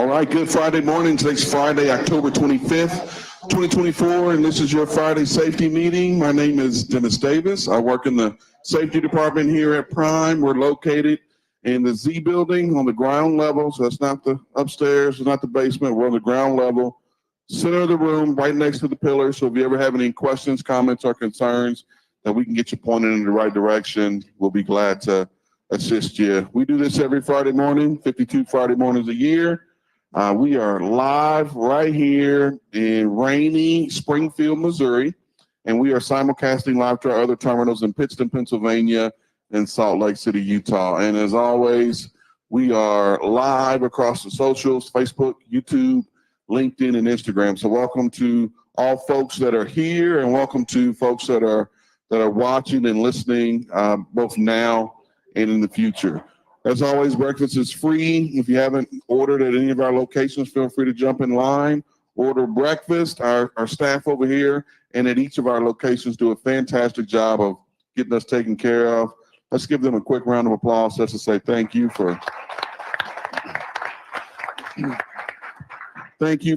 All right, good Friday morning. Today's Friday, October 25th, 2024, and this is your Friday safety meeting. My name is Dennis Davis. I work in the safety department here at Prime. We're located in the Z building on the ground level, so it's not the upstairs, it's not the basement. We're on the ground level, center of the room, right next to the pillar. So if you ever have any questions, comments, or concerns, that we can get you pointed in the right direction, we'll be glad to assist you. We do this every Friday morning, 52 Friday mornings a year. We are live right here in rainy Springfield, Missouri, and we are simulcasting live to our other terminals in Pittston, Pennsylvania, and Salt Lake City, Utah. And as always, we are live across the socials, Facebook, YouTube, LinkedIn, and Instagram. So welcome to all folks that are here, and welcome to folks that are watching and listening both now and in the future. As always, breakfast is free. If you haven't ordered at any of our locations, feel free to jump in line, order breakfast. Our staff over here and at each of our locations do a fantastic job of getting us taken care of. Let's give them a quick round of applause just to say thank you for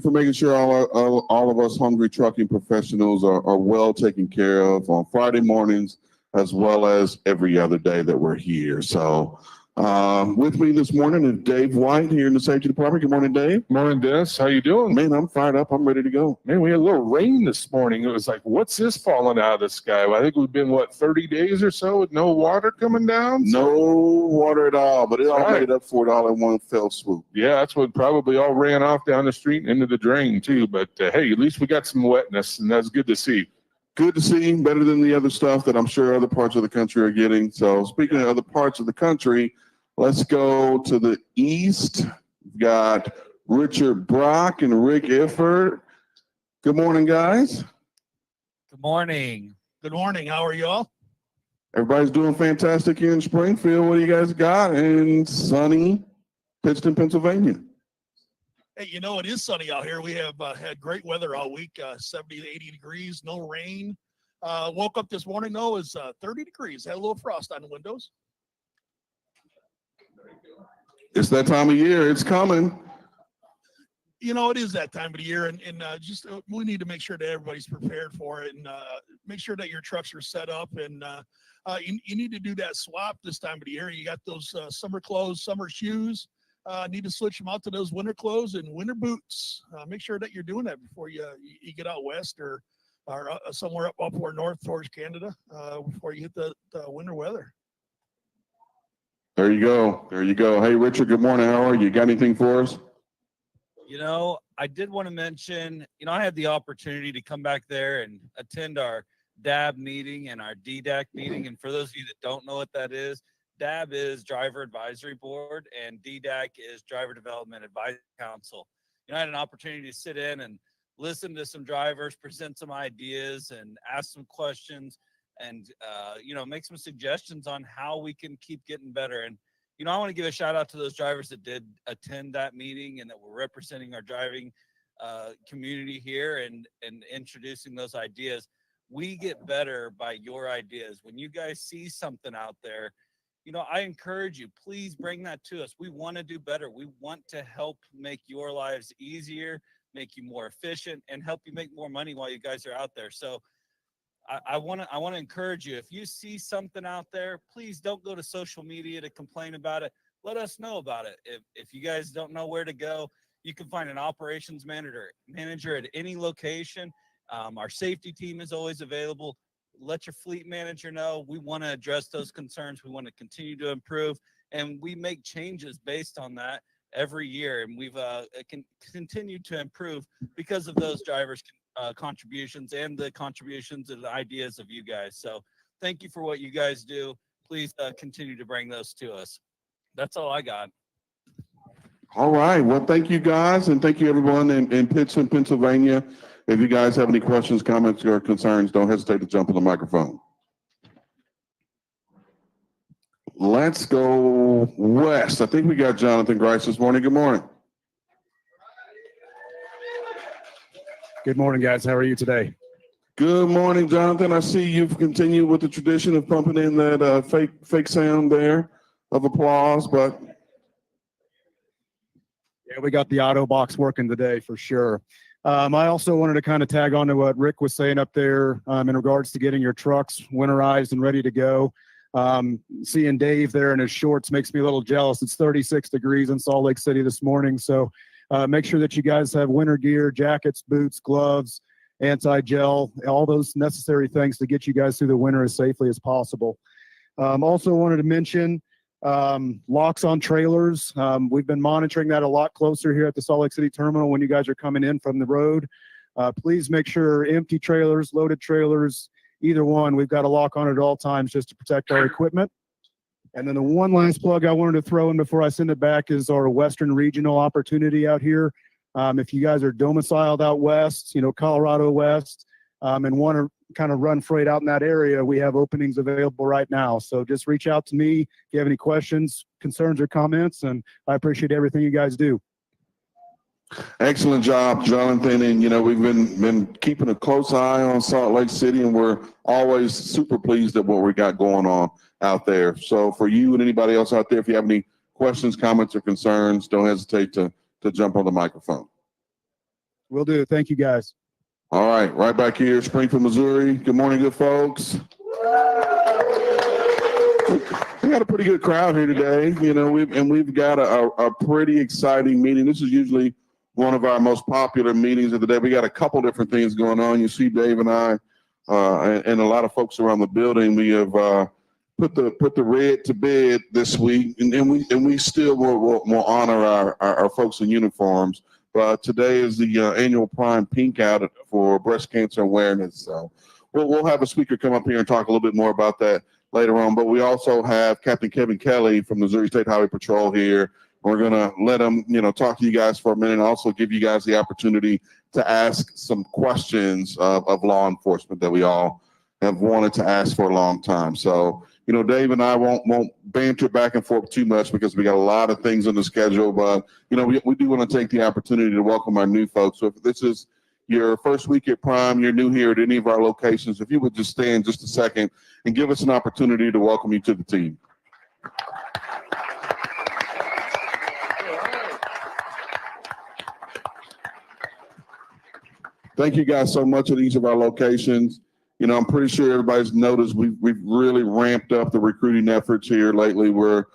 making sure all of us hungry trucking professionals are well taken care of on Friday mornings as well as every other day that we're here. So with me this morning is Dave White here in the safety department. Good morning, Dave. Morning, Dennis. How you doing? Man, I'm fired up. I'm ready to go. Man, we had a little rain this morning. It was like, what's this falling out of the sky? I think we've been, 30 days or so with no water coming down? No water at all, but it all made up for it all in one fell swoop. Yeah, that's what probably all ran off down the street and into the drain, too. But, hey, at least we got some wetness, and that's good to see. Good to see. Better than the other stuff that I'm sure other parts of the country are getting. So speaking of other parts of the country, let's go to the east. We've got Richard Brock and Rick Ifford. Good morning, guys. Good morning. Good morning. How are you all? Everybody's doing fantastic here in Springfield. What do you guys got in sunny Pittston, Pennsylvania? Hey, it is sunny out here. We have had great weather all week, 70 to 80 degrees, no rain. Woke up this morning, though, it's 30 degrees. Had a little frost on the windows. It's that time of year. It's coming. It is that time of the year, and just we need to make sure that everybody's prepared for it, and make sure that your trucks are set up, and you need to do that swap this time of the year. You got those summer clothes, summer shoes. Need to switch them out to those winter clothes and winter boots. Make sure that you're doing that before you get out west or somewhere up or north towards Canada before you hit the winter weather. There you go. There you go. Hey, Richard, good morning. How are you? Got anything for us? I did want to mention, I had the opportunity to come back there and attend our DAB meeting and our DDAC meeting. And for those of you that don't know what that is, DAB is Driver Advisory Board and DDAC is Driver Development Advisory Council. I had an opportunity to sit in and listen to some drivers, present some ideas and ask some questions and, make some suggestions on how we can keep getting better. And, I want to give a shout out to those drivers that did attend that meeting and that were representing our driving community here and introducing those ideas. We get better by your ideas. When you guys see something out there, I encourage you, please bring that to us. We want to do better. We want to help make your lives easier, make you more efficient, and help you make more money while you guys are out there. So I want to encourage you. If you see something out there, please don't go to social media to complain about it. Let us know about it. If you guys don't know where to go, you can find an operations manager at any location. Our safety team is always available. Let your fleet manager know. We want to address those concerns. We want to continue to improve, and we make changes based on that every year. And we've continued to improve because of those drivers' contributions and the contributions and the ideas of you guys. So thank you for what you guys do. Please continue to bring those to us. That's all I got. All right. Well, thank you guys, and thank you everyone in Pittston, Pennsylvania. If you guys have any questions, comments, or concerns, don't hesitate to jump on the microphone. Let's go west. I think we got Jonathan Grice this morning. Good morning. Good morning, guys. How are you today? Good morning, Jonathan. I see you've continued with the tradition of pumping in that fake sound there of applause, but Yeah, we got the auto box working today for sure. I also wanted to kind of tag on to what Rick was saying up there in regards to getting your trucks winterized and ready to go. Seeing Dave there in his shorts makes me a little jealous. It's 36 degrees in Salt Lake City this morning. So make sure that you guys have winter gear, jackets, boots, gloves, anti-gel, all those necessary things to get you guys through the winter as safely as possible. Also wanted to mention locks on trailers. We've been monitoring that a lot closer here at the Salt Lake City terminal when you guys are coming in from the road. Please make sure empty trailers, loaded trailers, either one, we've got a lock on it at all times just to protect our equipment. And then the one last plug I wanted to throw in before I send it back is our Western regional opportunity out here. If you guys are domiciled out west, Colorado West, and want to kind of run freight out in that area, we have openings available right now. So just reach out to me if you have any questions, concerns, or comments, and I appreciate everything you guys do. Excellent job, Jonathan. And, we've been keeping a close eye on Salt Lake City, and we're always super pleased at what we got going on out there. So for you and anybody else out there, if you have any questions, comments, or concerns, don't hesitate to jump on the microphone. Will do. Thank you, guys. All right back here, Springfield, Missouri. Good morning, good folks. We got a pretty good crowd here today, we've got a pretty exciting meeting. This is usually one of our most popular meetings of the day. We got a couple different things going on. You see Dave and I and a lot of folks around the building. We have put the red to bed this week, and we still will honor our folks in uniforms. But today is the annual Prime Pink Out for breast cancer awareness. So we'll have a speaker come up here and talk a little bit more about that later on. But we also have Captain Kevin Kelly from Missouri State Highway Patrol here. We're going to let him, talk to you guys for a minute and also give you guys the opportunity to ask some questions of law enforcement that we all have wanted to ask for a long time. So, Dave and I won't banter back and forth too much because we got a lot of things on the schedule, but, we do want to take the opportunity to welcome our new folks. So if this is your first week at Prime, you're new here at any of our locations, if you would just stand just a second and give us an opportunity to welcome you to the team. Thank you guys so much at each of our locations. I'm pretty sure everybody's noticed we've really ramped up the recruiting efforts here lately. We're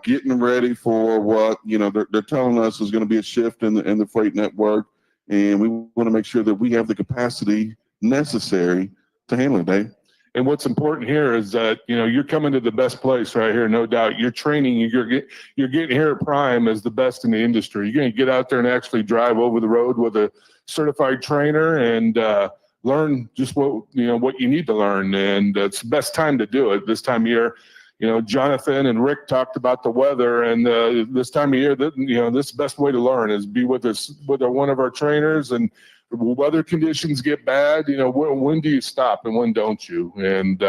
getting ready for what they're telling us is going to be a shift in the freight network, and we want to make sure that we have the capacity necessary to handle it, Dave. And what's important here is that, you're coming to the best place right here, no doubt. You're training, you're getting here at Prime as the best in the industry. You're going to get out there and actually drive over the road with a certified trainer and learn just what you need to learn. And it's the best time to do it this time of year. Jonathan and Rick talked about the weather, and this time of year, this is the best way to learn is be with one of our trainers. And weather conditions get bad, when do you stop and when don't you? And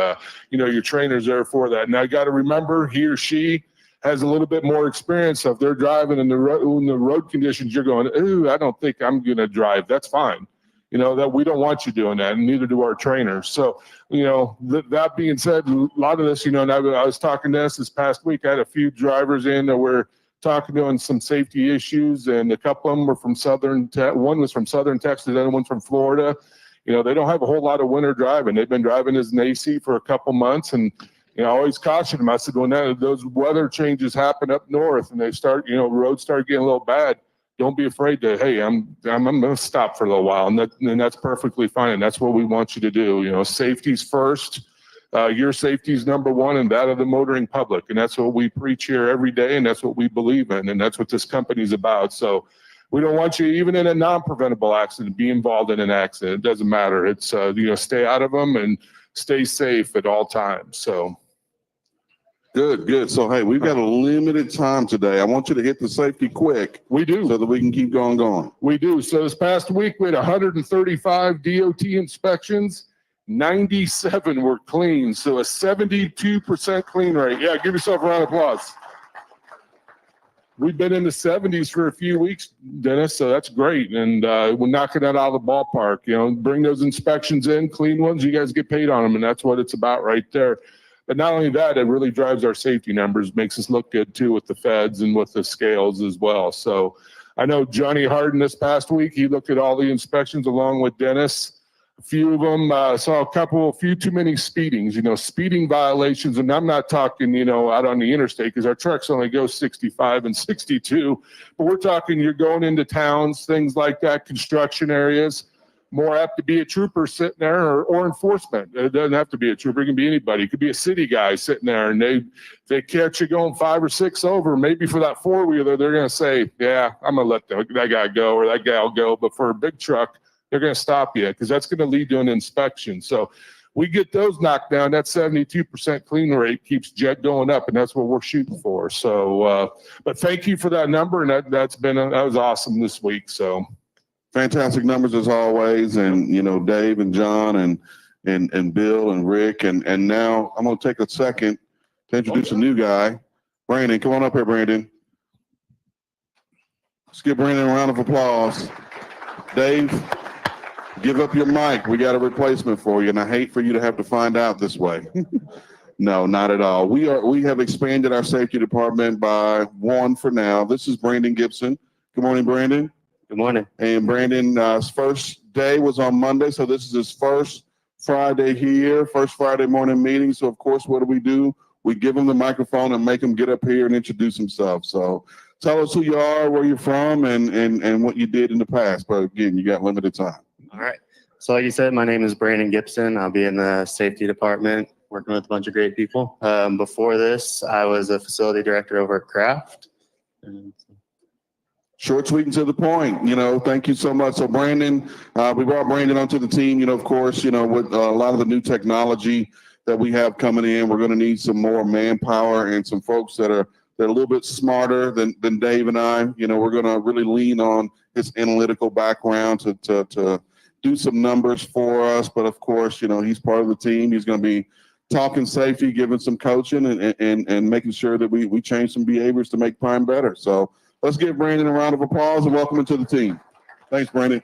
your trainer's there for that. Now you got to remember, he or she has a little bit more experience. So if they're driving in the road conditions, you're going, ooh, I don't think I'm going to drive. That's fine. That we don't want you doing that, and neither do our trainers. So, that being said, a lot of this, and I was talking to us this past week. I had a few drivers in that were talking to on some safety issues, and a couple of them were from one was from Southern Texas, the other one's from Florida. They don't have a whole lot of winter driving. They've been driving as an AC for a couple months, and I always caution them. I said, when those weather changes happen up north and they start, roads start getting a little bad, don't be afraid to, hey, I'm going to stop for a little while. And that's perfectly fine. And that's what we want you to do. Safety's first. Your safety is number one, and that of the motoring public. And that's what we preach here every day. And that's what we believe in. And that's what this company's about. So we don't want you, even in a non-preventable accident, be involved in an accident. It doesn't matter. It's, stay out of them and stay safe at all times. So. Good. So, hey, we've got a limited time today. I want you to hit the safety quick. We do. So that we can keep going. We do. So this past week, we had 135 DOT inspections. 97 were clean. So a 72% clean rate. Yeah, give yourself a round of applause. We've been in the 70s for a few weeks, Dennis, so that's great. And we're knocking that out of the ballpark. Bring those inspections in, clean ones. You guys get paid on them, and that's what it's about right there. But not only that, it really drives our safety numbers, makes us look good too with the feds and with the scales as well. So I know Johnny Harden this past week, he looked at all the inspections along with Dennis. A few of them saw a few too many speedings, speeding violations. And I'm not talking, out on the interstate because our trucks only go 65 and 62. But we're talking you're going into towns, things like that, construction areas. More apt to be a trooper sitting there or enforcement. It doesn't have to be a trooper. It can be anybody. It could be a city guy sitting there and they catch you going 5 or 6 over. Maybe for that four-wheeler, they're going to say, yeah, I'm going to let that guy go or that gal go. But for a big truck, they're going to stop you because that's going to lead to an inspection. So we get those knocked down. That 72% clean rate keeps jet going up, and that's what we're shooting for. So, but thank you for that number, and that was awesome this week. So. Fantastic numbers as always, and Dave and John and Bill and Rick, and now I'm going to take a second to introduce a new guy, Brandon. Come on up here, Brandon. Let's give Brandon a round of applause. Dave, give up your mic. We got a replacement for you, and I hate for you to have to find out this way. No, not at all. We have expanded our safety department by one for now. This is Brandon Gibson. Good morning, Brandon. Good morning. And Brandon's first day was on Monday, so this is his first Friday here, first Friday morning meeting. So, of course, what do? We give him the microphone and make him get up here and introduce himself. So tell us who you are, where you're from, and what you did in the past. But, again, you got limited time. All right. So like you said, my name is Brandon Gibson. I'll be in the safety department working with a bunch of great people. Before this, I was a facility director over at Kraft. Short, sweet, and to the point. Thank you so much. So, Brandon, we brought Brandon onto the team. Of course, with a lot of the new technology that we have coming in, we're going to need some more manpower and some folks that are a little bit smarter than Dave and I. We're going to really lean on his analytical background to do some numbers for us. But of course, he's part of the team. He's going to be talking safety, giving some coaching, and making sure that we change some behaviors to make Prime better. So. Let's give Brandon a round of applause and welcome him to the team. Thanks, Brandon.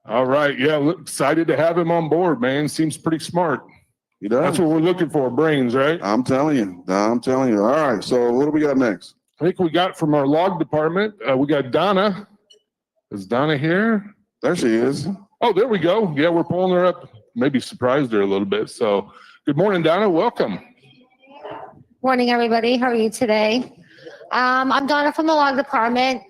All right. Yeah, excited to have him on board, man. Seems pretty smart. He does. That's what we're looking for, brains, right? I'm telling you. All right. So what do we got next? I think we got from our log department, we got Donna. Is Donna here? There she is. Oh, there we go. Yeah, we're pulling her up. Maybe surprised her a little bit. So good morning, Donna. Welcome. Morning, everybody. How are you today? I'm Donna from the log department.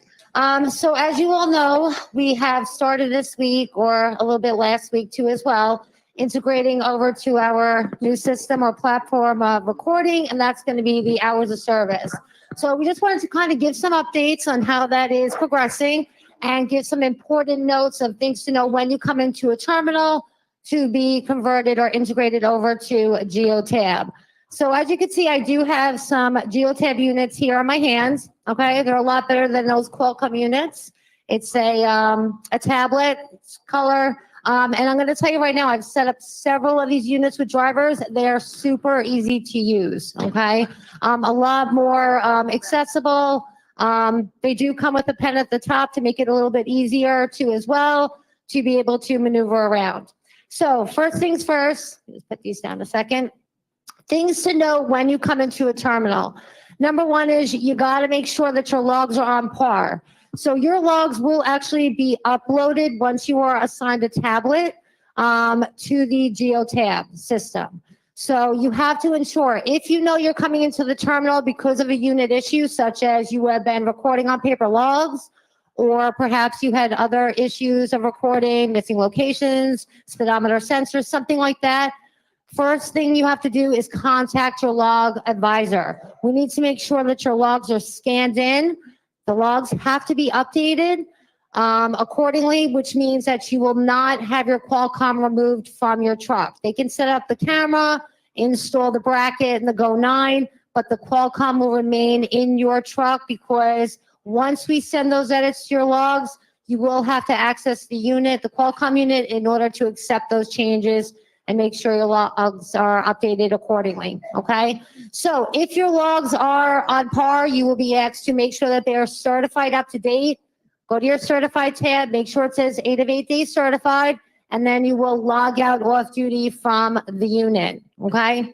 So as you all know, we have started this week, or a little bit last week too as well, integrating over to our new system or platform of recording, and that's going to be the hours of service. So we just wanted to kind of give some updates on how that is progressing and give some important notes of things to know when you come into a terminal to be converted or integrated over to a GeoTab. So as you can see, I do have some GeoTab units here on my hands. Okay, they're a lot better than those Qualcomm units. It's a tablet, it's color, and I'm going to tell you right now, I've set up several of these units with drivers. They're super easy to use. Okay, a lot more accessible. They do come with a pen at the top to make it a little bit easier to as well to be able to maneuver around. So first things first, let's put these down a second. Things to know when you come into a terminal. Number one is you got to make sure that your logs are on par. So your logs will actually be uploaded once you are assigned a tablet to the GeoTab system. So you have to ensure, if you know you're coming into the terminal because of a unit issue, such as you have been recording on paper logs, or perhaps you had other issues of recording, missing locations, speedometer sensors, something like that, first thing you have to do is contact your log advisor. We need to make sure that your logs are scanned in. The logs have to be updated accordingly, which means that you will not have your Qualcomm removed from your truck. They can set up the camera, install the bracket and the Go 9, but the Qualcomm will remain in your truck because once we send those edits to your logs, you will have to access the unit, the Qualcomm unit, in order to accept those changes and make sure your logs are updated accordingly, okay? So if your logs are on par, you will be asked to make sure that they are certified up to date. Go to your certified tab, make sure it says 8 of 8 days certified, and then you will log out off duty from the unit, okay?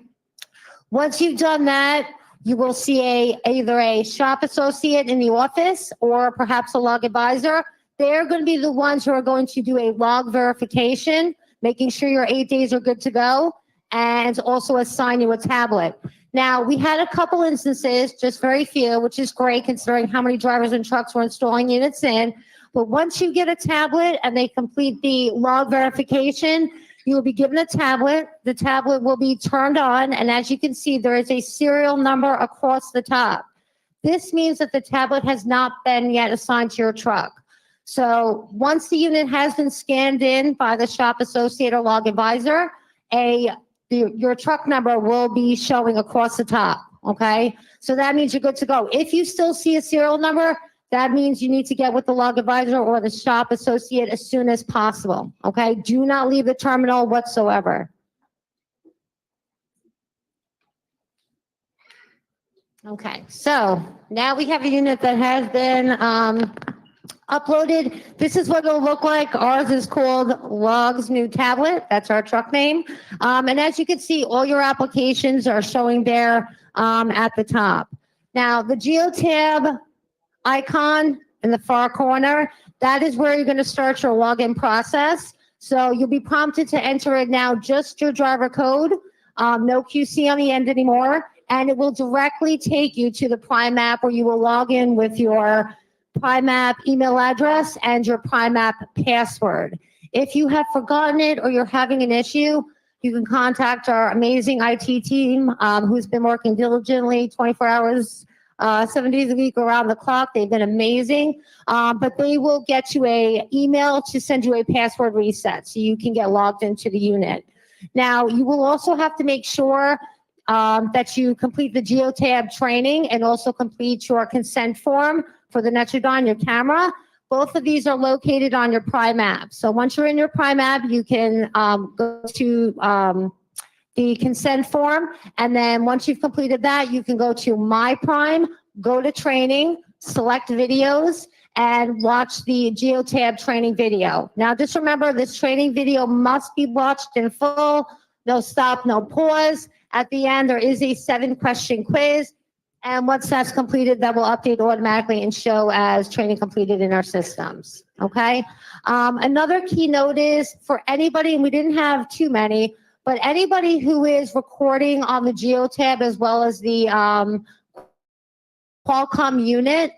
Once you've done that, you will see either a shop associate in the office or perhaps a log advisor. They're going to be the ones who are going to do a log verification, making sure your 8 days are good to go, and also assign you a tablet. Now, we had a couple instances, just very few, which is great considering how many drivers and trucks we're installing units in. But once you get a tablet and they complete the log verification, you will be given a tablet. The tablet will be turned on, and as you can see, there is a serial number across the top. This means that the tablet has not been yet assigned to your truck. So once the unit has been scanned in by the shop associate or log advisor, your truck number will be showing across the top, okay? So that means you're good to go. If you still see a serial number, that means you need to get with the log advisor or the shop associate as soon as possible, okay? Do not leave the terminal whatsoever. Okay, so now we have a unit that has been uploaded. This is what it'll look like. Ours is called Logs New Tablet. That's our truck name. And as you can see, all your applications are showing there at the top. Now, the geotab icon in the far corner, that is where you're going to start your login process. So you'll be prompted to enter in now just your driver code, no QC on the end anymore, and it will directly take you to the Prime app where you will log in with your Prime app email address and your Prime app password. If you have forgotten it or you're having an issue, you can contact our amazing IT team who's been working diligently 24 hours 7 days a week around the clock. They've been amazing, but they will get you a email to send you a password reset so you can get logged into the unit. Now, you will also have to make sure that you complete the geotab training and also complete your consent form for the Netrodon, your camera. Both of these are located on your Prime app. So once you're in your Prime app, you can go to the consent form. And then once you've completed that, you can go to My Prime, go to training, select videos, and watch the geotab training video. Now, just remember, this training video must be watched in full. No stop, no pause. At the end, there is a 7-question quiz. And once that's completed, that will update automatically and show as training completed in our systems. Okay. Another key note is for anybody, and we didn't have too many, but anybody who is recording on the geotab as well as the Qualcomm unit,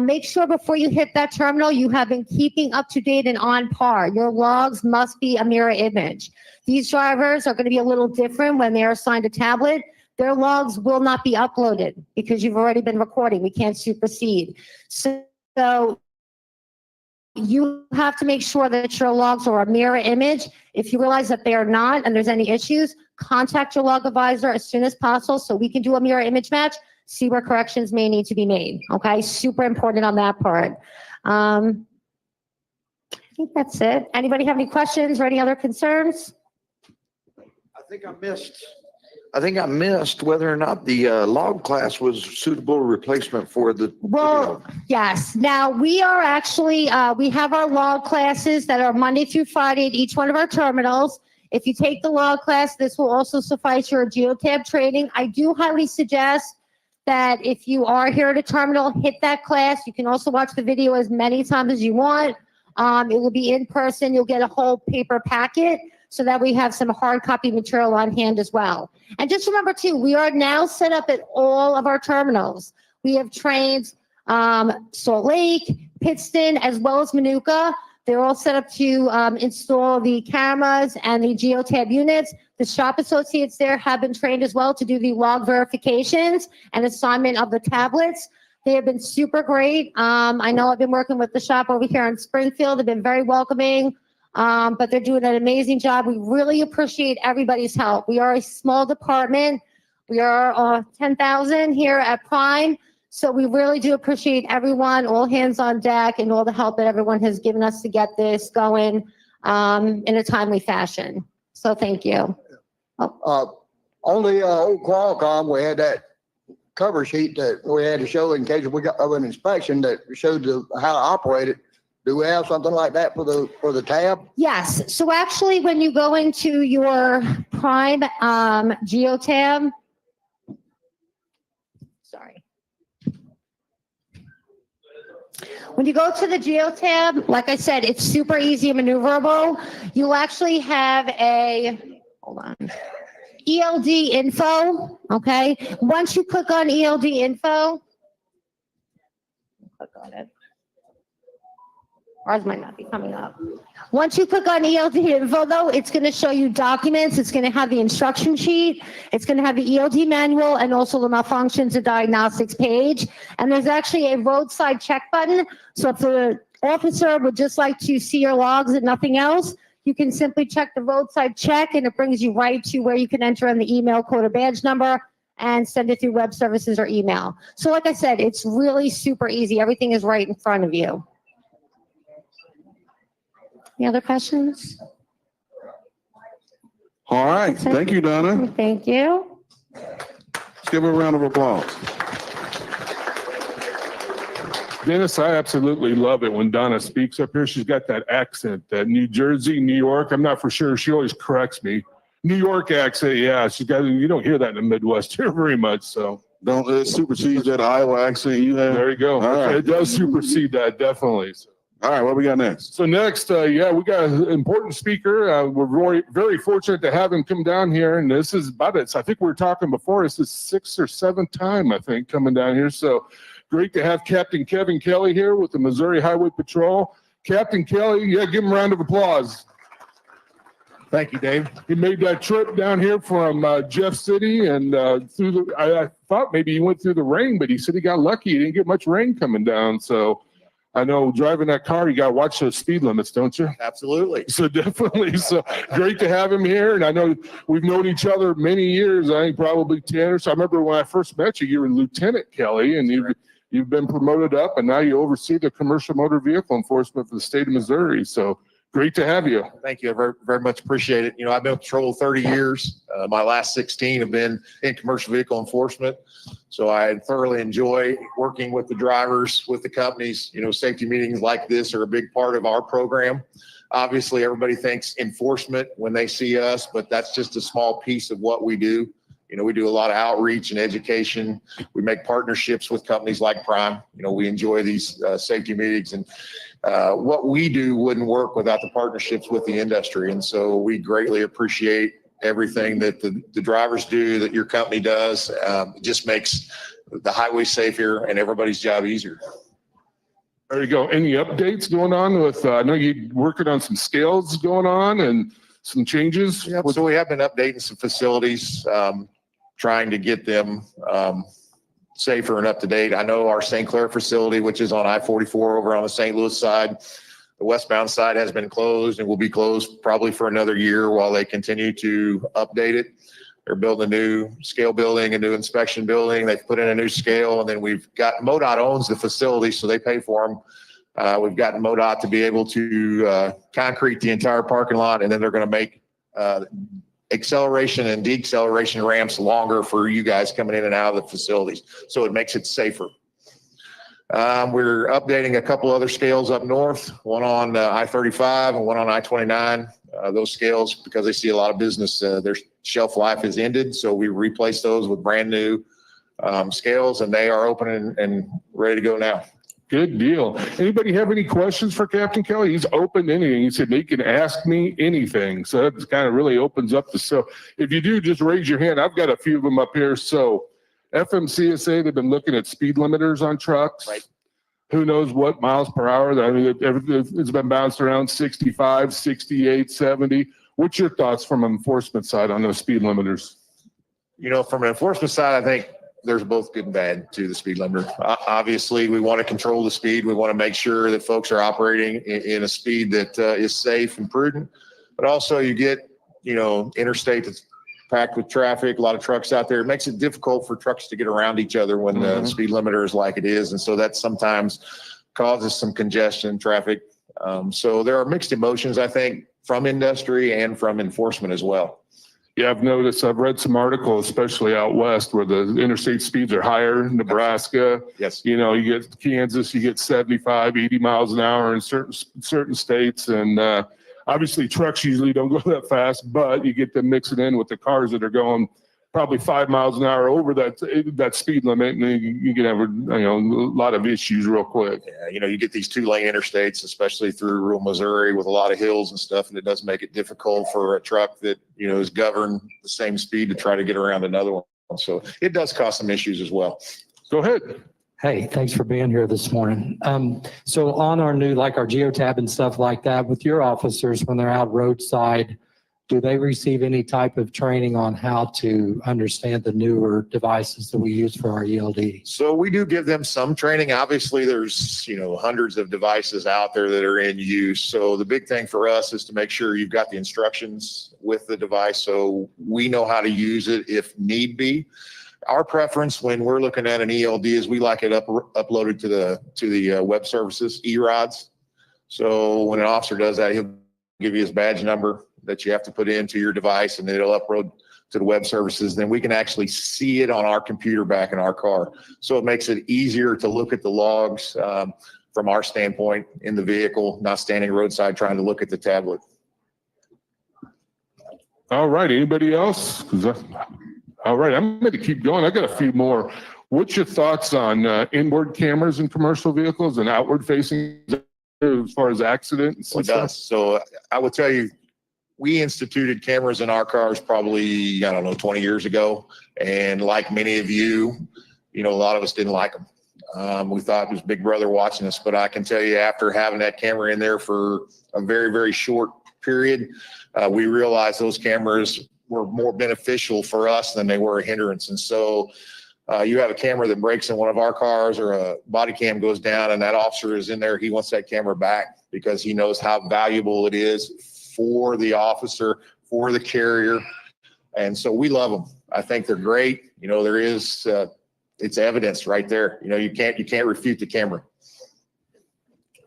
make sure before you hit that terminal, you have been keeping up to date and on par. Your logs must be a mirror image. These drivers are going to be a little different when they are assigned a tablet. Their logs will not be uploaded because you've already been recording. We can't supersede. So you have to make sure that your logs are a mirror image. If you realize that they are not and there's any issues, contact your log advisor as soon as possible so we can do a mirror image match, see where corrections may need to be made. Okay, super important on that part. I think that's it. Anybody have any questions or any other concerns? I think I missed whether or not the log class was suitable replacement for the. Well, yes. Now we are actually, we have our log classes that are Monday through Friday at each one of our terminals. If you take the log class, this will also suffice your geotab training. I do highly suggest that if you are here at a terminal, hit that class. You can also watch the video as many times as you want. It will be in person. You'll get a whole paper packet so that we have some hard copy material on hand as well. And just remember too, we are now set up at all of our terminals. We have trains, Salt Lake, Pittston, as well as Manuka. They're all set up to install the cameras and the geotab units. The shop associates there have been trained as well to do the log verifications and assignment of the tablets. They have been super great. I know I've been working with the shop over here in Springfield. They've been very welcoming. But they're doing an amazing job. We really appreciate everybody's help. We are a small department. We are 10,000 here at Prime. So we really do appreciate everyone, all hands on deck, and all the help that everyone has given us to get this going in a timely fashion. So thank you. On the old Qualcomm, we had that cover sheet that we had to show in case we got of an inspection that showed how to operate it. Do we have something like that for the tab? Yes. So actually, when you go into your Prime Geotab, sorry. When you go to the Geotab, like I said, it's super easy and maneuverable. You'll actually have hold on, ELD info, okay? Once you click on ELD info, click on it. Ours might not be coming up. Once you click on ELD info, though, it's going to show you documents. It's going to have the instruction sheet. It's going to have the ELD manual and also the malfunctions and diagnostics page. And there's actually a roadside check button. So if the officer would just like to see your logs and nothing else, you can simply check the roadside check, and it brings you right to where you can enter in the email code or badge number and send it through web services or email. So like I said, it's really super easy. Everything is right in front of you. Any other questions? All right. Thank you, Donna. Thank you. Let's give her a round of applause. Dennis, I absolutely love it when Donna speaks up here. She's got that accent, that New Jersey, New York. I'm not for sure. She always corrects me. New York accent. Yeah, she's got. You don't hear that in the Midwest here very much. So Don't it supersedes that Iowa accent you have. there you go. All right. It does supersede that, definitely. All right, what we got next? So next, we got an important speaker. We're very, very fortunate to have him come down here, and this is about it. So I think we were talking before. This is 6th or 7th time, I think, coming down here. So great to have Captain Kevin Kelly here with the Missouri Highway Patrol. Captain Kelly, yeah, give him a round of applause. Thank you, Dave. He made that trip down here from Jeff City and through the. I thought maybe he went through the rain, but he said he got lucky. He didn't get much rain coming down, so. I know driving that car, you got to watch those speed limits, don't you? Absolutely. So definitely, so great to have him here. And I know we've known each other many years. I think probably 10 or so. I remember when I first met you, you were Lieutenant Kelly, and you've been promoted up, and now you oversee the commercial motor vehicle enforcement for the state of Missouri. So great to have you. Thank you. I very, very much appreciate it. You know, I've been with Patrol 30 years. My last 16 have been in commercial vehicle enforcement. So I thoroughly enjoy working with the drivers, with the companies. You know, safety meetings like this are a big part of our program. Obviously, everybody thinks enforcement when they see us, but that's just a small piece of what we do. You know, we do a lot of outreach and education. We make partnerships with companies like Prime. You know, we enjoy these safety meetings, and what we do wouldn't work without the partnerships with the industry. And so we greatly appreciate everything that the drivers do, that your company does. It just makes the highway safer and everybody's job easier. There you go. Any updates going on with, I know you're working on some scales going on and some changes? Yep. So we have been updating some facilities, trying to get them safer and up to date. I know our St. Clair facility, which is on I-44 over on the St. Louis side, the westbound side has been closed and will be closed probably for another year while they continue to update it. They're building a new scale building, a new inspection building. They've put in a new scale, and then we've got MoDOT owns the facility, so they pay for them. We've gotten MoDOT to be able to concrete the entire parking lot, and then they're going to make acceleration and deceleration ramps longer for you guys coming in and out of the facilities. So it makes it safer. We're updating a couple other scales up north, one on I-35 and one on I-29. Those scales, because they see a lot of business, their shelf life has ended. So we replaced those with brand new scales, and they are open and ready to go now. Good deal. Anybody have any questions for Captain Kelly? He's open to anything. He said, he can ask me anything. So that kind of really opens up the, so if you do, just raise your hand. I've got a few of them up here. So FM CST, they've been looking at speed limiters on trucks. Right. Who knows what miles per hour? I mean, it's been bounced around 65, 68, 70. What's your thoughts from an enforcement side on those speed limiters? You know, from an enforcement side, I think there's both good and bad to the speed limiter. Obviously, we want to control the speed. We want to make sure that folks are operating in a speed that is safe and prudent. But also you get, you know, interstate that's packed with traffic, a lot of trucks out there. It makes it difficult for trucks to get around each other when the speed limiter is like it is. And so that sometimes causes some congestion in traffic. So there are mixed emotions, I think, from industry and from enforcement as well. Yeah, I've read some articles, especially out west where the interstate speeds are higher, Nebraska. Yes. You know, you get Kansas, you get 75, 80 miles an hour in certain states. And obviously trucks usually don't go that fast, but you get them mixing in with the cars that are going probably 5 miles an hour over that speed limit, and then you can have a lot of issues real quick. Yeah, you get these 2-lane interstates, especially through rural Missouri with a lot of hills and stuff, and it does make it difficult for a truck that, is governed the same speed to try to get around another one. So it does cause some issues as well. Go ahead. Hey, thanks for being here this morning. So on our new, like our geotab and stuff like that, with your officers, when they're out roadside, do they receive any type of training on how to understand the newer devices that we use for our ELD? So we do give them some training. Obviously, there's, hundreds of devices out there that are in use. So the big thing for us is to make sure you've got the instructions with the device so we know how to use it if need be. Our preference when we're looking at an ELD is we like it uploaded to the web services, eRods. So when an officer does that, he'll give you his badge number that you have to put into your device, and it'll upload to the web services. Then we can actually see it on our computer back in our car. So it makes it easier to look at the logs from our standpoint in the vehicle, not standing roadside trying to look at the tablet. All right. Anybody else? All right. I'm going to keep going. I got a few more. What's your thoughts on inward cameras in commercial vehicles and outward facing as far as accidents? It does. So I would tell you, we instituted cameras in our cars probably, 20 years ago. And like many of you, a lot of us didn't like them. We thought it was Big Brother watching us, but I can tell you after having that camera in there for a very, very short period, we realized those cameras were more beneficial for us than they were a hindrance. And so you have a camera that breaks in one of our cars or a body cam goes down and that officer is in there, he wants that camera back because he knows how valuable it is for the officer, for the carrier. And so we love them. I think they're great. There is, it's evidence right there. You can't refute the camera.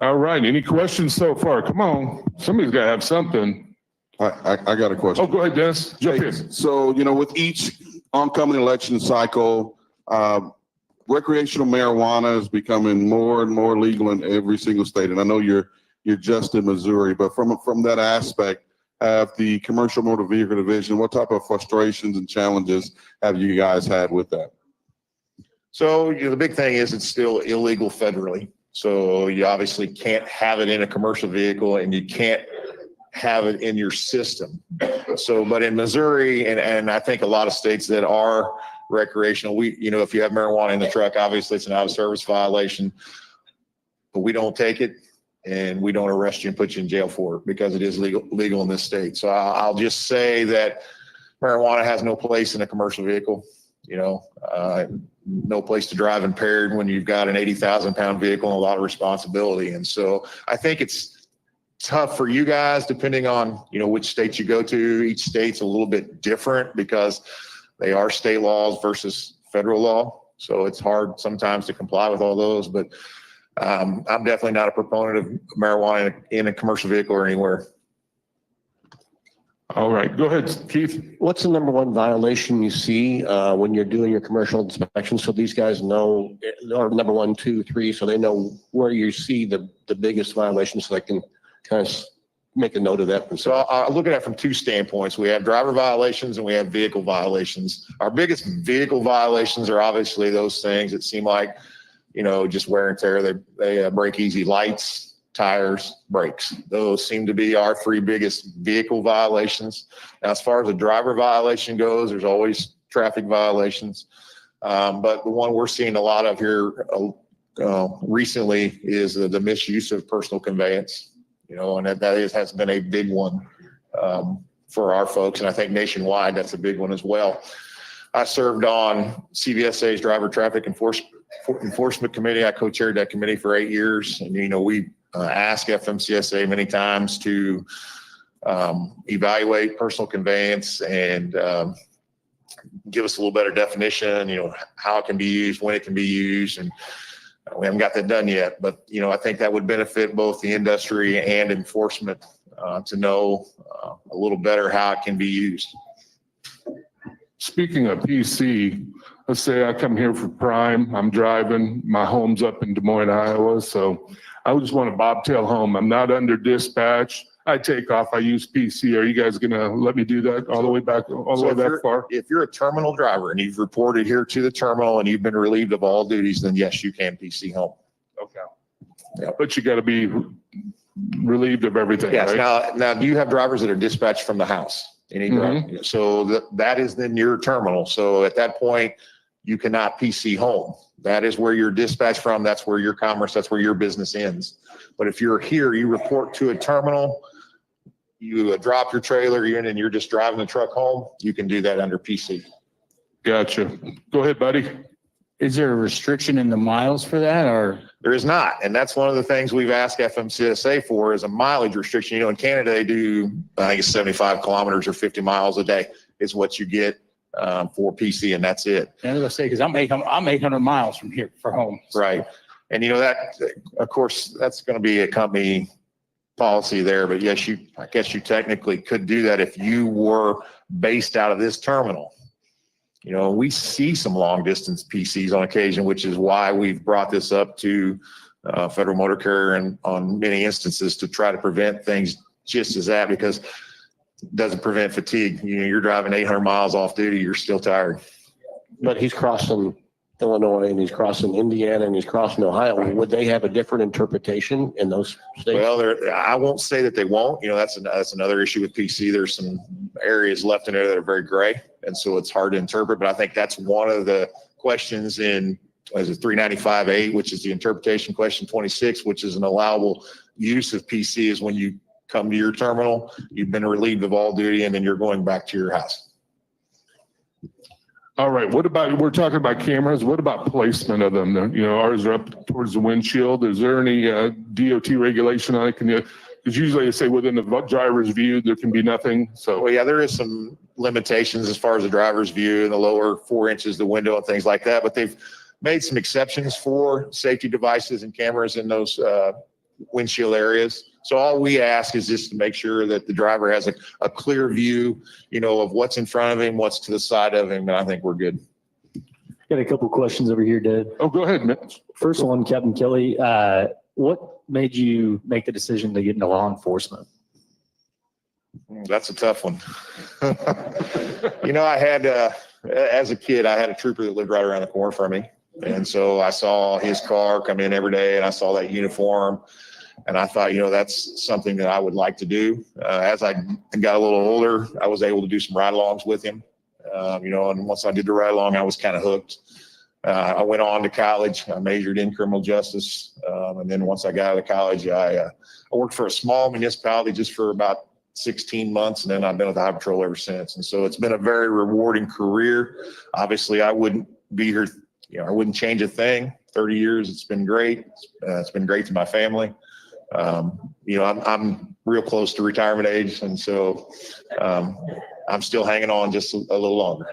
All right. Any questions so far? Come on. Somebody's got to have something. I got a question. Oh, go ahead, Dennis. Jump in. So, with each oncoming election cycle, recreational marijuana is becoming more and more legal in every single state. And I know you're just in Missouri, but from that aspect, have the commercial motor vehicle division, what type of frustrations and challenges have you guys had with that? So, the big thing is it's still illegal federally. So you obviously can't have it in a commercial vehicle and you can't have it in your system. So, but in Missouri and I think a lot of states that are recreational, if you have marijuana in the truck, obviously it's an out of service violation, but we don't take it and we don't arrest you and put you in jail for it because it is legal in this state. So I'll just say that marijuana has no place in a commercial vehicle, no place to drive impaired when you've got an 80,000 pound vehicle and a lot of responsibility. And so I think it's tough for you guys, depending on, which states you go to. Each state's a little bit different because they are state laws versus federal law. So it's hard sometimes to comply with all those, but I'm definitely not a proponent of marijuana in a commercial vehicle or anywhere. All right, go ahead, Keith. What's the number one violation you see when you're doing your commercial inspection? So these guys know, or number 1, 2, 3, so they know where you see the biggest violations, so they can kind of make a note of that. So I look at it from two standpoints. We have driver violations and we have vehicle violations. Our biggest vehicle violations are obviously those things that seem like, just wear and tear. They break easy: lights, tires, brakes. Those seem to be our 3 biggest vehicle violations. Now, as far as a driver violation goes, there's always traffic violations. But the one we're seeing a lot of here recently is the misuse of personal conveyance. And that has been a big one for our folks. And I think nationwide, that's a big one as well. I served on CVSA's Driver Traffic Enforcement Committee. I co-chaired that committee for 8 years. And, we ask FMCSA many times to evaluate personal conveyance and give us a little better definition, how it can be used, when it can be used. And we haven't got that done yet, but, I think that would benefit both the industry and enforcement to know a little better how it can be used. Speaking of PC, let's say I come here for Prime, I'm driving, my home's up in Des Moines, Iowa, so I just want to bobtail home. I'm not under dispatch. I take off, I use PC. Are you guys gonna let me do that all the way back, all the So way if that you're- far? If you're a terminal driver and you've reported here to the terminal and you've been relieved of all duties, then yes, you can PC home. Okay. Yeah. But you gotta be relieved of everything, Yes. right? Now, do you have drivers that are dispatched from the house? Any driver? So that is then your terminal. So at that point, you cannot PC home. That is where you're dispatched from. That's where your commerce, that's where your business ends. But if you're here, you report to a terminal, you drop your trailer in and you're just driving the truck home, you can do that under PC. Gotcha. Go ahead, buddy. Is there a restriction in the miles for that or? There is not. And that's one of the things we've asked FMCSA for is a mileage restriction. You know, in Canada, they do, I think it's 75 kilometers or 50 miles a day is what you get for PC, and that's it. And as I say, because I'm 800 miles from here for home. Right. And you know, that, of course, that's going to be a company policy there, but yes, I guess you technically could do that if you were based out of this terminal. You know, we see some long distance PCs on occasion, which is why we've brought this up to Federal Motor Carrier and on many instances to try to prevent things just as that, because it doesn't prevent fatigue. You know, you're driving 800 miles off duty, you're still tired. But he's crossing Illinois and he's crossing Indiana and he's crossing Ohio. Would they have a different interpretation in those states? Well, I won't say that they won't. You know, that's another issue with PC. There's some areas left in there that are very gray, and so it's hard to interpret. But I think that's one of the questions in, what is it, 395A, which is the interpretation question 26, which is an allowable use of PC, is when you come to your terminal, you've been relieved of all duty, and then you're going back to your house. All right, what about, we're talking about cameras, what about placement of them? You know, ours are up towards the windshield. Is there any DOT regulation on it? Because usually they say within the driver's view, there can be nothing, so. Well, yeah, there is some limitations as far as the driver's view and the lower 4 inches, the window and things like that, but they've made some exceptions for safety devices and cameras in those windshield areas. So all we ask is just to make sure that the driver has a clear view, you know, of what's in front of him, what's to the side of him, and I think we're good. Got a couple questions over here, Dad. Oh, go ahead, Mitch. First one, Captain Kelly, what made you make the decision to get into law enforcement? That's a tough one. You know, I had, as a kid, I had a trooper that lived right around the corner from me. And so I saw his car come in every day and I saw that uniform. And I thought, you know, that's something that I would like to do. As I got a little older, I was able to do some ride-alongs with him. You know, and once I did the ride-along, I was kind of hooked. I went on to college. I majored in criminal justice. And then once I got out of college, I worked for a small municipality just for about 16 months. And then I've been with the Highway Patrol ever since. And so it's been a very rewarding career. Obviously, I wouldn't be here, you know, I wouldn't change a thing. 30 years, it's been great. It's been great to my family. You know, I'm real close to retirement age. And so I'm still hanging on just a little longer.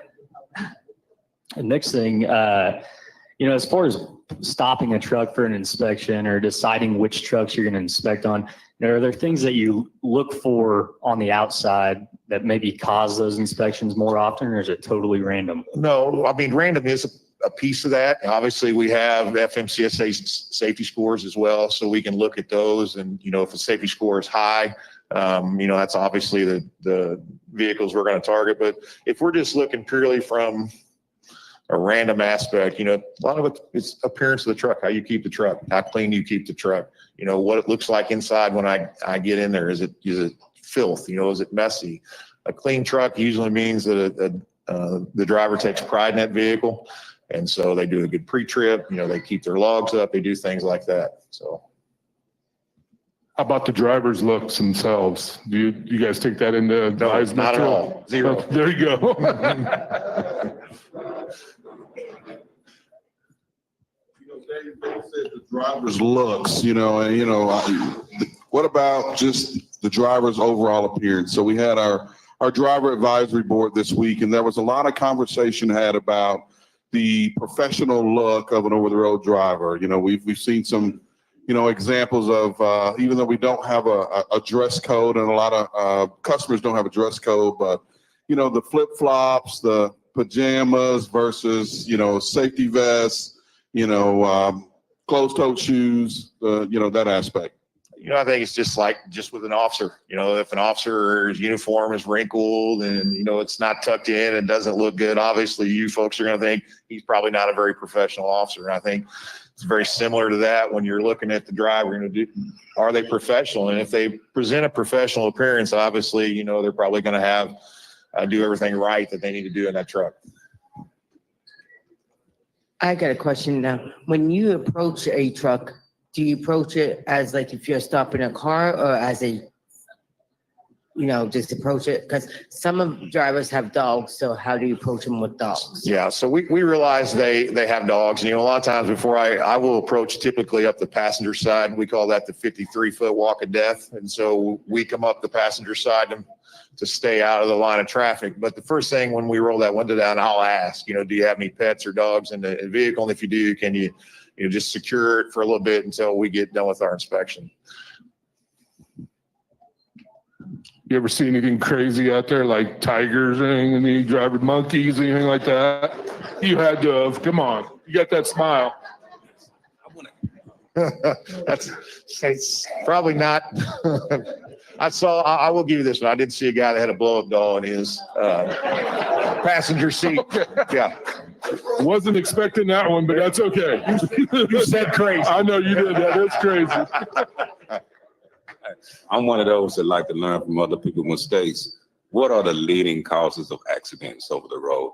And next thing, you know, as far as stopping a truck for an inspection or deciding which trucks you're going to inspect on, you know, are there things that you look for on the outside that maybe cause those inspections more often, or is it totally random? No, I mean, random is a piece of that. Obviously, we have FMCSA safety scores as well, so we can look at those. And, you know, if the safety score is high, you know, that's obviously the vehicles we're going to target. But if we're just looking purely from a random aspect, you know, a lot of it is appearance of the truck, how you keep the truck, how clean you keep the truck, you know, what it looks like inside when I get in there. Is it filth? You know, is it messy? A clean truck usually means that the driver takes pride in that vehicle. And so they do a good pre-trip, you know, they keep their logs up, they do things like that. So. How about the driver's looks themselves? Do you guys take that into advisement? Not at all. Zero. Oh, there you go. Dave said the driver's looks, you know, and, you know, what about just the driver's overall appearance? So we had our driver advisory board this week, and there was a lot of conversation had about the professional look of an over-the-road driver. You know, we've seen some, you know, examples of, even though we don't have a dress code, and a lot of customers don't have a dress code, but, you know, the flip-flops, the pajamas versus, safety vests, closed-toed shoes, that aspect? I think it's just with an officer. If an officer's uniform is wrinkled and, it's not tucked in and doesn't look good, obviously you folks are going to think he's probably not a very professional officer. And I think it's very similar to that when you're looking at the driver. Are they professional? And if they present a professional appearance, obviously, they're probably going to have do everything right that they need to do in that truck. I got a question now. When you approach a truck, do you approach it as like if you're stopping a car or as a, just approach it? Because some of drivers have dogs, so how do you approach them with dogs? Yeah, so we realize they have dogs. A lot of times before I will approach typically up the passenger side. We call that the 53-foot walk of death. And so we come up the passenger side to stay out of the line of traffic. But the first thing when we roll that window down, I'll ask, do you have any pets or dogs in the vehicle? And if you do, can you just secure it for a little bit until we get done with our inspection? You ever see anything crazy out there, like tigers or anything, any driving monkeys, anything like that? You had to have. Come on. You got that smile. It's probably not. I will give you this one. I did see a guy that had a blow-up doll in his passenger seat. Okay. Yeah. Wasn't expecting that one, but that's okay. You said crazy. I know you did that. That's crazy. I'm one of those that like to learn from other people's mistakes. What are the leading causes of accidents over the road?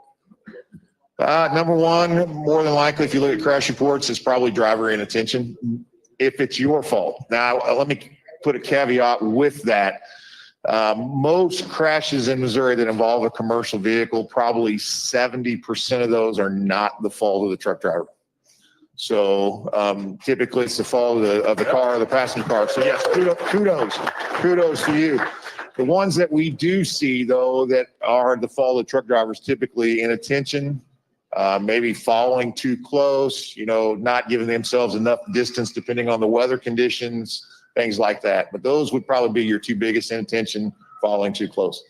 Number one, more than likely, if you look at crash reports, it's probably driver inattention. If it's your fault. Now, let me put a caveat with that. Most crashes in Missouri that involve a commercial vehicle, probably 70% of those are not the fault of the truck driver. So typically it's the fault of the car or the passenger car. So yes, kudos to you. The ones that we do see though that are the fault of truck drivers, typically inattention, maybe following too close, not giving themselves enough distance depending on the weather conditions, things like that. But those would probably be your two biggest: inattention, following too close.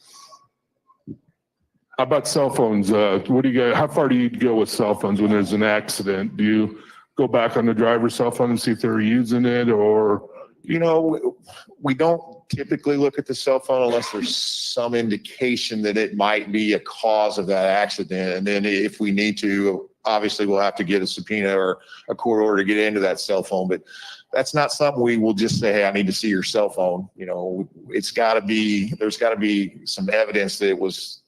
How about cell phones? What do you got? How far do you go with cell phones when there's an accident? Do you go back on the driver's cell phone and see if they're using it, or? We don't typically look at the cell phone unless there's some indication that it might be a cause of that accident. And then if we need to, obviously we'll have to get a subpoena or a court order to get into that cell phone. But that's not something we will just say, hey, I need to see your cell phone. There's got to be some evidence that it was,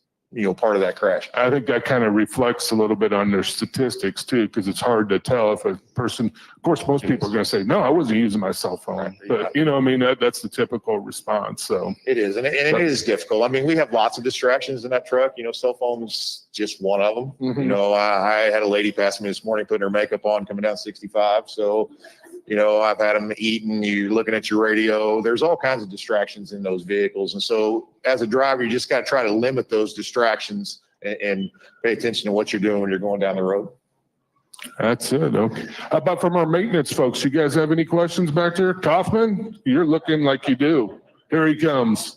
part of that crash. I think that kind of reflects a little bit on their statistics too, because it's hard to tell if a person, of course, most people are going to say, no, I wasn't using my cell phone. But, that's the typical response. So it is. And it is difficult. I mean, we have lots of distractions in that truck. Cell phone's just one of them. Mhm. I had a lady pass me this morning, putting her makeup on, coming down 65. So, I've had them eating, you're looking at your radio. There's all kinds of distractions in those vehicles. And so as a driver, you just got to try to limit those distractions and pay attention to what you're doing when you're going down the road. That's it. Okay. How about from our maintenance folks? You guys have any questions back there? Kaufman, you're looking like you do. Here he comes.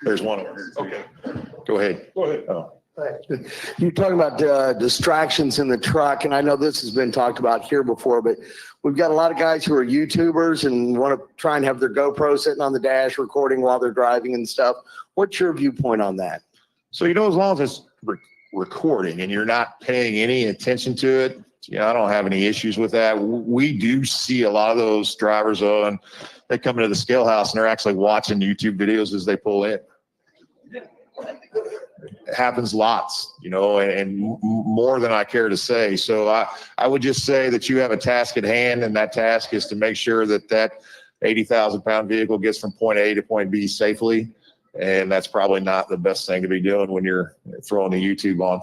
There's one over here. Okay. Go ahead. Go ahead. Oh. You're talking about distractions in the truck, and I know this has been talked about here before, but we've got a lot of guys who are YouTubers and want to try and have their GoPro sitting on the dash recording while they're driving and stuff. What's your viewpoint on that? So, as long as it's recording and you're not paying any attention to it, I don't have any issues with that. We do see a lot of those drivers on, they come into the scale house and they're actually watching YouTube videos as they pull in. It happens lots, and more than I care to say. So I would just say that you have a task at hand, and that task is to make sure that 80,000-pound vehicle gets from point A to point B safely. And that's probably not the best thing to be doing when you're throwing the YouTube on.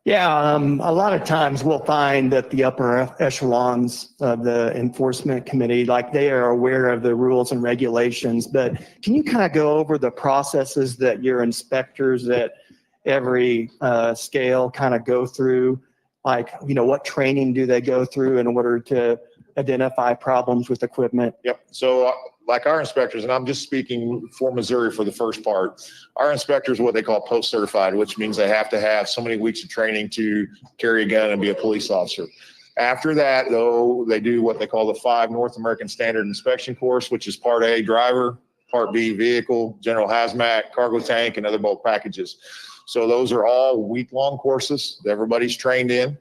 Yeah, a lot of times we'll find that the upper echelons of the enforcement committee, like they are aware of the rules and regulations, but can you kind of go over the processes that your inspectors at every scale kind of go through? Like, what training do they go through in order to identify problems with equipment? Yep. So like our inspectors, and I'm just speaking for Missouri for the first part, our inspectors are what they call post-certified, which means they have to have so many weeks of training to carry a gun and be a police officer. After that, though, they do what they call the 5 North American Standard Inspection Course, which is Part A, driver, Part B, vehicle, general hazmat, cargo tank, and other bulk packages. So those are all week-long courses that everybody's trained in.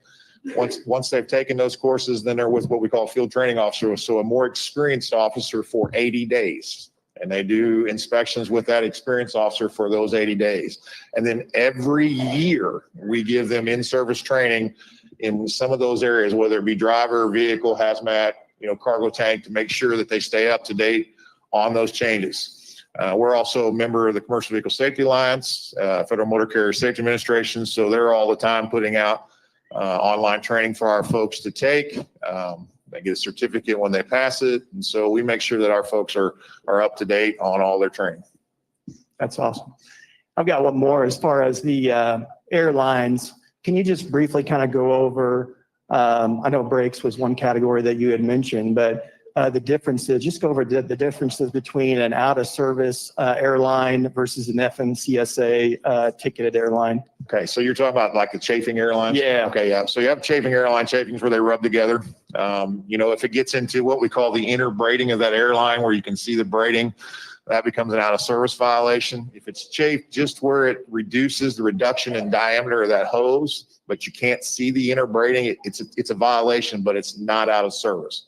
Once they've taken those courses, then they're with what we call field training officer, so a more experienced officer for 80 days. And they do inspections with that experienced officer for those 80 days. And then every year, we give them in-service training in some of those areas, whether it be driver, vehicle, hazmat, cargo tank, to make sure that they stay up to date on those changes. We're also a member of the Commercial Vehicle Safety Alliance, Federal Motor Carrier Safety Administration, so they're all the time putting out online training for our folks to take. They get a certificate when they pass it, and so we make sure that our folks are up to date on all their training. That's awesome. I've got one more as far as the airlines. Can you just briefly kind of go over, I know brakes was one category that you had mentioned, but the differences, just go over the differences between an out-of-service airline versus an FMCSA ticketed airline. Okay, so you're talking about like the chafing airlines? Yeah. Okay, yeah. So you have chafing airline, chafing is where they rub together. If it gets into what we call the inner braiding of that airline, where you can see the braiding, that becomes an out-of-service violation. If it's chafed just where it reduces the reduction in diameter of that hose, but you can't see the inner braiding, it's a violation, but it's not out of service.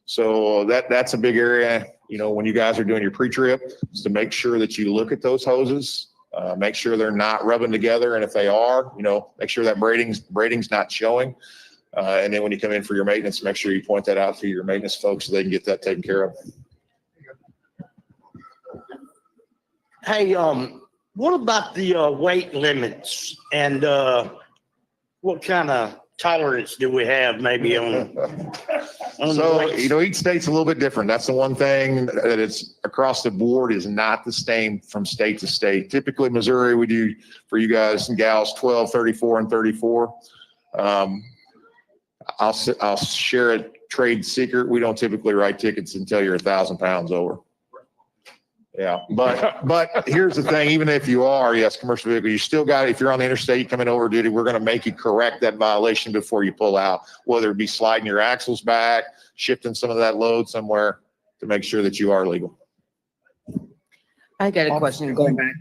So that's a big area, when you guys are doing your pre-trip, is to make sure that you look at those hoses, make sure they're not rubbing together. And if they are, make sure that braiding's not showing. And then when you come in for your maintenance, make sure you point that out to your maintenance folks so they can get that taken care of. Hey, what about the weight limits and what kind of tolerance do we have maybe on So, weights? each state's a little bit different. That's the one thing that it's across the board is not the same from state to state. Typically, Missouri, we do for you guys and gals 12, 34, and 34. I'll share a trade secret. We don't typically write tickets until you're 1,000 pounds over. Yeah, but here's the thing, even if you are, yes, commercial vehicle, you still got, if you're on the interstate coming over duty, we're going to make you correct that violation before you pull out, whether it be sliding your axles back, shifting some of that load somewhere to make sure that you are legal. I got a question going back.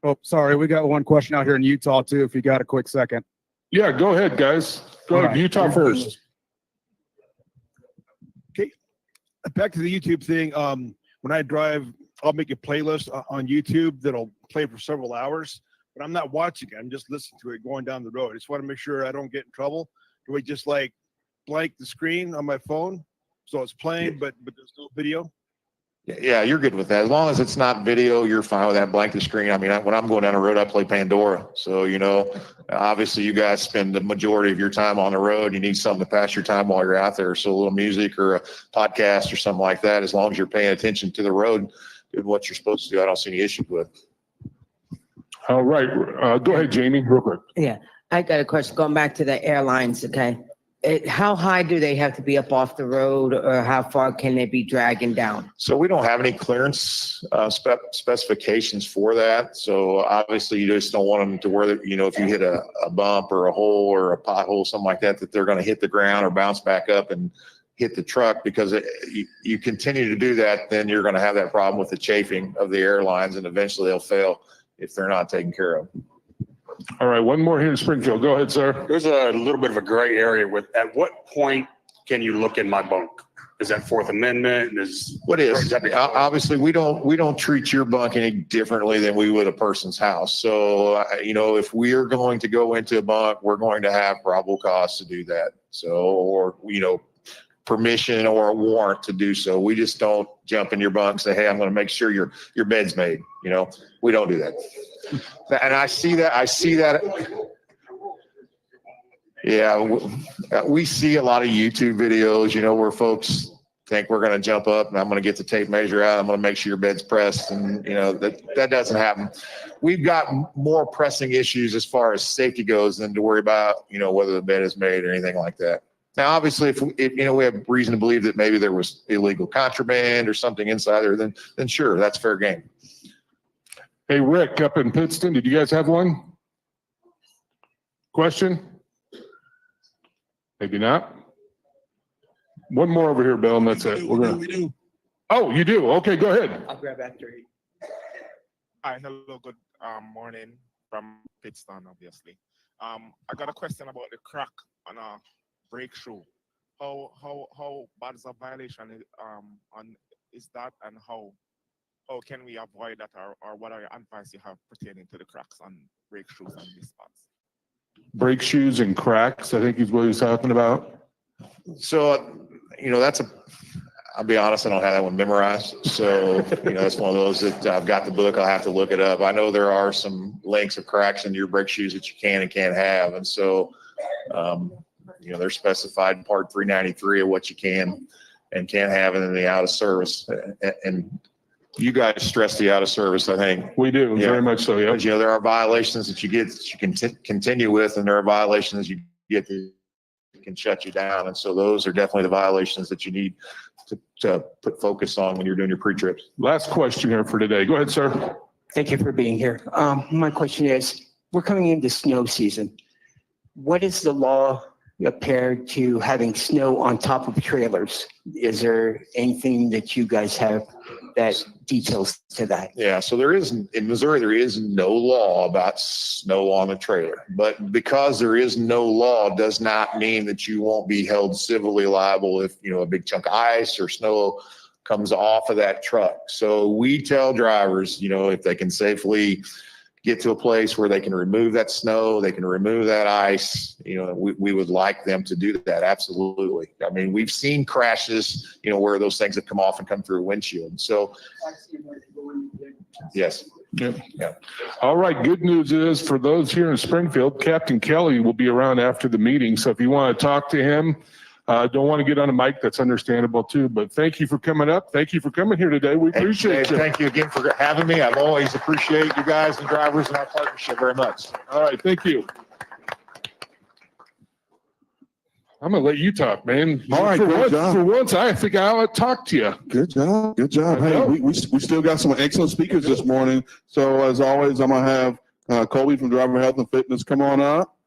Oh, sorry. We got one question out here in Utah too, if you got a quick second. Yeah, go ahead, guys. Go ahead. All right. Utah first. Okay. Back to the YouTube thing. When I drive, I'll make a playlist on YouTube that'll play for several hours, but I'm not watching it. I'm just listening to it going down the road. I just want to make sure I don't get in trouble. Do we just like blank the screen on my phone so it's playing, but there's no video? Yeah, you're good with that. As long as it's not video, you're fine with that. Blank the screen. I mean, when I'm going down the road, I play Pandora. So, obviously you guys spend the majority of your time on the road. You need something to pass your time while you're out there. So a little music or a podcast or something like that, as long as you're paying attention to the road, doing what you're supposed to do, I don't see any issue with. All right. Go ahead, Jamie, real quick. Yeah, I got a question going back to the airlines. Okay. How high do they have to be up off the road, or how far can they be dragging down? So we don't have any clearance specifications for that. So obviously you just don't want them to where, if you hit a bump or a hole or a pothole, something like that, that they're going to hit the ground or bounce back up and hit the truck, because you continue to do that, then you're going to have that problem with the chafing of the airlines, and eventually they'll fail if they're not taken care of. All right, one more here in Springfield. Go ahead, sir. There's a little bit of a gray area with, at what point can you look in my bunk? Is that Fourth Amendment? What is? Obviously, we don't treat your bunk any differently than we would a person's house. So, if we are going to go into a bunk, we're going to have probable cause to do that. So, or, permission or a warrant to do so. We just don't jump in your bunk and say, hey, I'm going to make sure your bed's made. We don't do that. And I see that. Yeah, we see a lot of YouTube videos, where folks think we're going to jump up and I'm going to get the tape measure out. I'm going to make sure your bed's pressed. And, that doesn't happen. We've got more pressing issues as far as safety goes than to worry about, whether the bed is made or anything like that. Now, obviously, if we have reason to believe that maybe there was illegal contraband or something inside there, then sure, that's fair game. Hey, Rick, up in Pittston, did you guys have one? Question? Maybe not. One more over here, Bill, and that's it. We do. Oh, you do? Okay, go ahead. I'll grab after you. Hi, hello, good morning from Pittston, obviously. I got a question about the crack on a brake shoe. How bad is a violation is that, and how can we avoid that, or what are your advice you have pertaining to the cracks on brake shoes and these spots? Brake shoes and cracks, I think is what he's talking about. So, I'll be honest, I don't have that one memorized. So, it's one of those that I've got the book, I'll have to look it up. I know there are some lengths of cracks in your brake shoes that you can and can't have. And so, they're specified in part 393 of what you can and can't have in the out of service. And you guys stress the out of service, I think. We do, very much so, yeah. Because, there are violations that you get that you can continue with, and there are violations you get that can shut you down. And so those are definitely the violations that you need to put focus on when you're doing your pre-trips. Last question here for today. Go ahead, sir. Thank you for being here. My question is, we're coming into snow season. What is the law compared to having snow on top of trailers? Is there anything that you guys have that details to that? Yeah, so in Missouri, there is no law about snow on a trailer. But because there is no law does not mean that you won't be held civilly liable if, a big chunk of ice or snow comes off of that truck. So we tell drivers, if they can safely get to a place where they can remove that snow, they can remove that ice, we would like them to do that. Absolutely. I mean, we've seen crashes, where those things have come off and come through a windshield. So, yes. Yep. Yeah. All right. Good news is for those here in Springfield, Captain Kelly will be around after the meeting. So if you want to talk to him, don't want to get on a mic, that's understandable too. But thank you for coming up. Thank you for coming here today. We appreciate you. Thank you again for having me. I've always appreciated you guys and drivers and our partnership very much. All right. Thank you. I'm going to let you talk, man. All right, great job. For once, I think I ought to talk to you. Good job. Good job. Hey, we still got some excellent speakers this morning. So as always, I'm going to have Colby from Driver Health and Fitness come on up.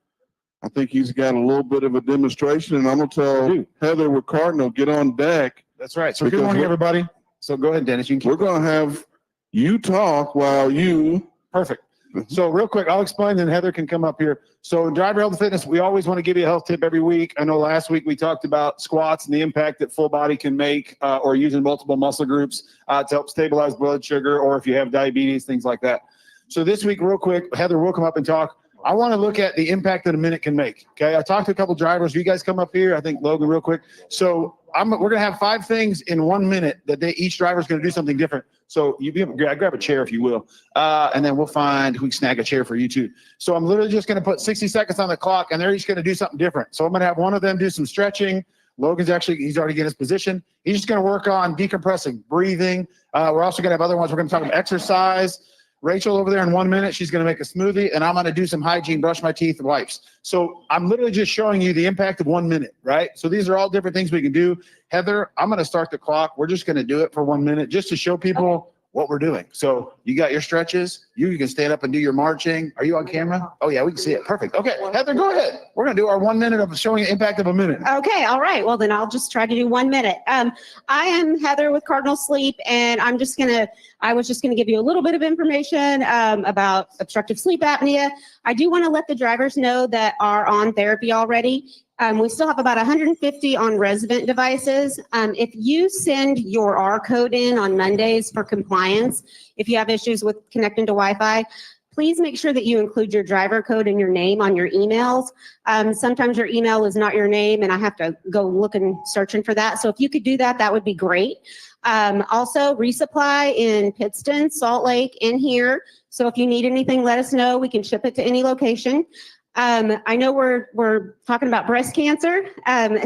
I think he's got a little bit of a demonstration, and I'm going to tell Heather with Cardinal, get on deck. That's right. So good morning, everybody. So go ahead, Dennis. You can we're going to have you talk while you. Perfect. So real quick, I'll explain, then Heather can come up here. So in Driver Health and Fitness, we always want to give you a health tip every week. I know last week we talked about squats and the impact that full body can make, or using multiple muscle groups to help stabilize blood sugar, or if you have diabetes, things like that. So this week, real quick, Heather will come up and talk. I want to look at the impact that a minute can make. Okay, I talked to a couple drivers. You guys come up here. I think Logan, real quick. So we're going to have 5 things in 1 minute that each driver is going to do something different. So grab a chair if you will, and then we'll find who can snag a chair for you too. So I'm literally just going to put 60 seconds on the clock, and they're each going to do something different. So I'm going to have one of them do some stretching. Logan's he's already in his position. He's just going to work on decompressing, breathing. We're also going to have other ones. We're going to talk about exercise. Rachel over there in 1 minute, she's going to make a smoothie, and I'm going to do some hygiene, brush my teeth, and wipes. So I'm literally just showing you the impact of 1 minute, right? So these are all different things we can do. Heather, I'm going to start the clock. We're just going to do it for 1 minute just to show people what we're doing. So you got your stretches. You can stand up and do your marching. Are you on camera? Oh, yeah, we can see it. Perfect. Okay, Heather, go ahead. We're going to do our 1 minute of showing the impact of a minute. Okay, all right. Well, then I'll just try to do 1 minute. I am Heather with Cardinal Sleep, and I was just going to give you a little bit of information about obstructive sleep apnea. I do want to let the drivers know that are on therapy already. We still have about 150 on resident devices. If you send your R code in on Mondays for compliance, if you have issues with connecting to Wi-Fi, please make sure that you include your driver code and your name on your emails. Sometimes your email is not your name, and I have to go looking, searching for that. So if you could do that, that would be great. Also, resupply in Pittston, Salt Lake, and here. So if you need anything, let us know. We can ship it to any location. I know we're talking about breast cancer.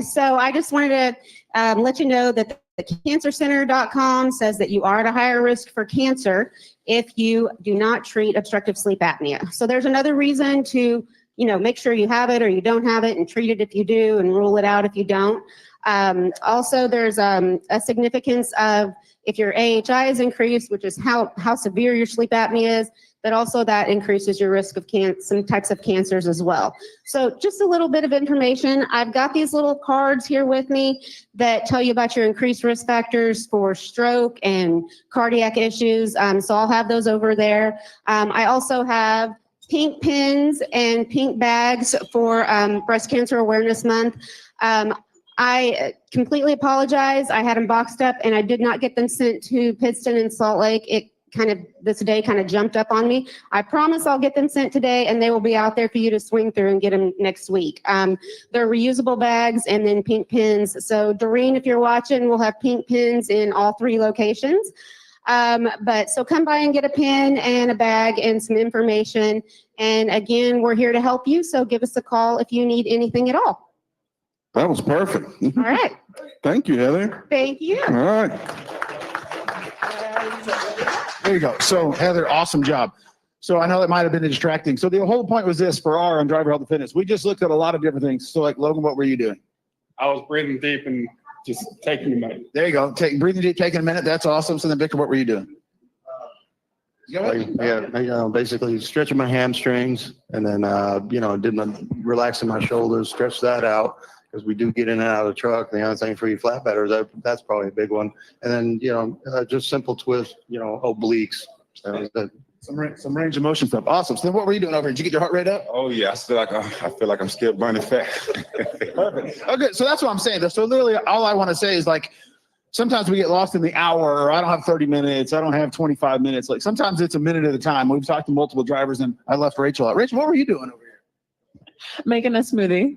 So I just wanted to let you know that the cancercenter.com says that you are at a higher risk for cancer if you do not treat obstructive sleep apnea. So there's another reason to, make sure you have it or you don't have it and treat it if you do and rule it out if you don't. Also, there's a significance of if your AHI is increased, which is how severe your sleep apnea is, but also that increases your risk of some types of cancers as well. So just a little bit of information. I've got these little cards here with me that tell you about your increased risk factors for stroke and cardiac issues. So I'll have those over there. I also have pink pins and pink bags for Breast Cancer Awareness Month. I completely apologize. I had them boxed up and I did not get them sent to Pittston and Salt Lake. This day kind of jumped up on me. I promise I'll get them sent today and they will be out there for you to swing through and get them next week. They're reusable bags and then pink pins. So Doreen, if you're watching, we'll have pink pins in all 3 locations. So come by and get a pin and a bag and some information. And again, we're here to help you. So give us a call if you need anything at all. That was perfect. All right. Thank you, Heather. Thank you. All right. There you go. So Heather, awesome job. So I know that might have been distracting. So the whole point was this for our on driver health and fitness. We just looked at a lot of different things. So like Logan, what were you doing? I was breathing deep and just taking a minute. There you go. Breathing deep, taking a minute. That's awesome. So then Victor, what were you doing? Basically stretching my hamstrings and then, relaxing my shoulders, stretch that out because we do get in and out of the truck. The other thing for you flatbedders, that's probably a big one. And then, just simple twist, obliques. So some range of motion stuff. Awesome. So then what were you doing over here? Did you get your heart rate up? Oh yeah, I feel like I'm still burning fat. Perfect. Okay, so that's what I'm saying. So literally all I want to say is like, sometimes we get lost in the hour, or I don't have 30 minutes, I don't have 25 minutes. Like sometimes it's a minute at a time. We've talked to multiple drivers and I left Rachel out. Rachel, what were you doing over here? Making a smoothie.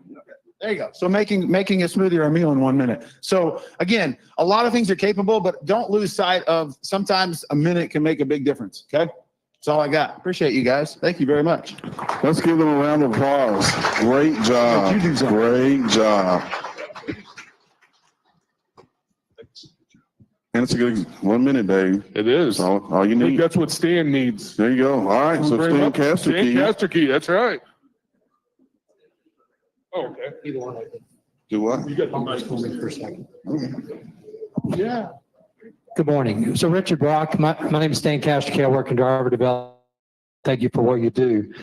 There you go. So making a smoothie or a meal in 1 minute. So again, a lot of things are capable, but don't lose sight of sometimes a minute can make a big difference. Okay. That's all I got. Appreciate you guys. Thank you very much. Let's give them a round of applause. Great job. Great job. And it's a good 1 minute, Dave. It is. All you I think need. that's what Stan needs. There you go. All right. So Stan Casterkey. Stan Casterkey, that's right. Oh, okay. Either one. Do what? You got the Just hold me for a second. Yeah. Good morning. So Richard Brock, my name is Stan Casterkey. I work in driver development. Thank you for what you do.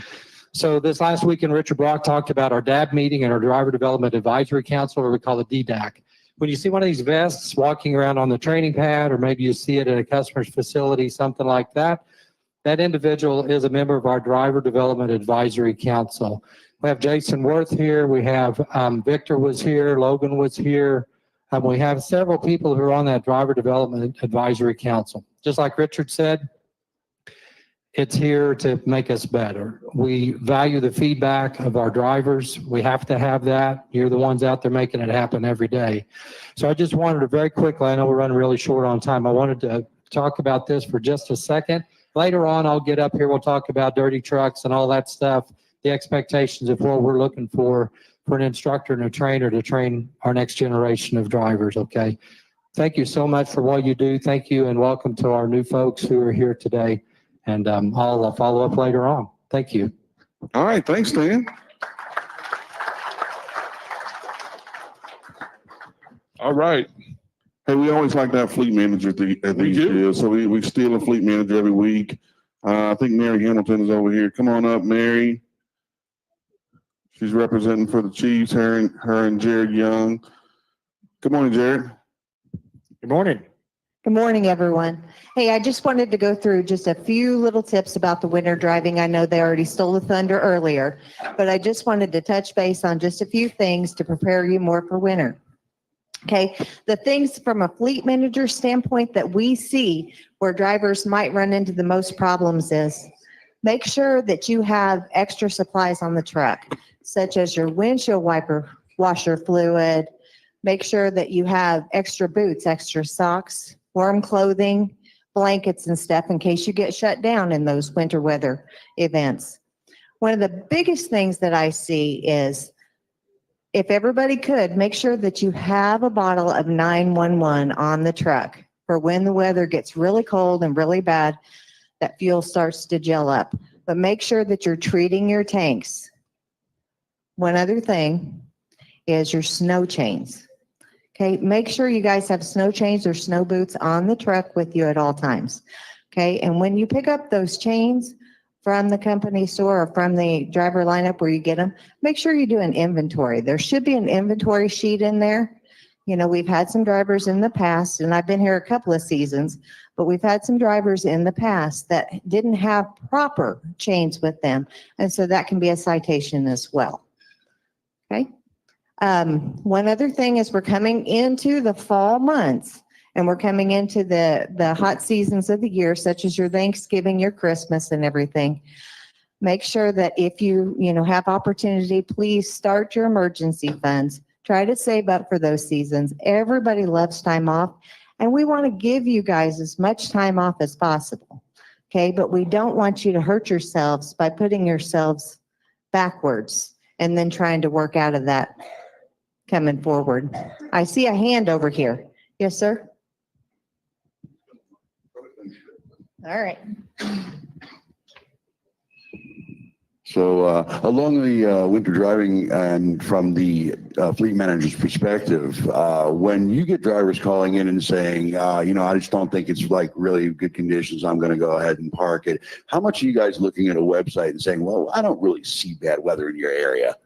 So this last weekend, Richard Brock talked about our DAB meeting and our Driver Development Advisory Council, or we call it DDAC. When you see one of these vests walking around on the training pad, or maybe you see it at a customer's facility, something like that, that individual is a member of our Driver Development Advisory Council. We have Jason Worth here. We have Victor was here. Logan was here. We have several people who are on that Driver Development Advisory Council. Just like Richard said, it's here to make us better. We value the feedback of our drivers. We have to have that. You're the ones out there making it happen every day. So I just wanted to very quickly, I know we're running really short on time. I wanted to talk about this for just a second. Later on, I'll get up here. We'll talk about dirty trucks and all that stuff, the expectations of what we're looking for an instructor and a trainer to train our next generation of drivers, okay? Thank you so much for what you do. Thank you and welcome to our new folks who are here today. And I'll follow up later on. Thank you. All right. Thanks, Dan. All right. Hey, we always like to have fleet manager at these deals. So we steal a fleet manager every week. I think Mary Hamilton is over here. Come on up, Mary. She's representing for the Chiefs, her and Jared Young. Good morning, Jared. Good morning. Good morning, everyone. Hey, I just wanted to go through just a few little tips about the winter driving. I know they already stole the thunder earlier, but I just wanted to touch base on just a few things to prepare you more for winter. Okay, the things from a fleet manager standpoint that we see where drivers might run into the most problems is make sure that you have extra supplies on the truck, such as your windshield wiper washer fluid. Make sure that you have extra boots, extra socks, warm clothing, blankets and stuff in case you get shut down in those winter weather events. One of the biggest things that I see is if everybody could make sure that you have a bottle of 911 on the truck for when the weather gets really cold and really bad, that fuel starts to gel up. But make sure that you're treating your tanks one other thing is your snow chains. Okay, make sure you guys have snow chains or snow boots on the truck with you at all times. Okay, and when you pick up those chains from the company store or from the driver lineup where you get them, make sure you do an inventory. There should be an inventory sheet in there. You know, we've had some drivers in the past, and I've been here a couple of seasons, but we've had some drivers in the past that didn't have proper chains with them. And so that can be a citation as well. Okay. One other thing is we're coming into the fall months and we're coming into the hot seasons of the year, such as your Thanksgiving, your Christmas and everything. Make sure that if you have opportunity, please start your emergency funds. Try to save up for those seasons. Everybody loves time off, and we want to give you guys as much time off as possible. Okay, but we don't want you to hurt yourselves by putting yourselves backwards and then trying to work out of that coming forward. I see a hand over here. Yes, sir. All right. So along the winter driving and from the fleet manager's perspective, when you get drivers calling in and saying, I just don't think it's like really good conditions, I'm going to go ahead and park it. How much are you guys looking at a website and saying, well, I don't really see bad weather in your area?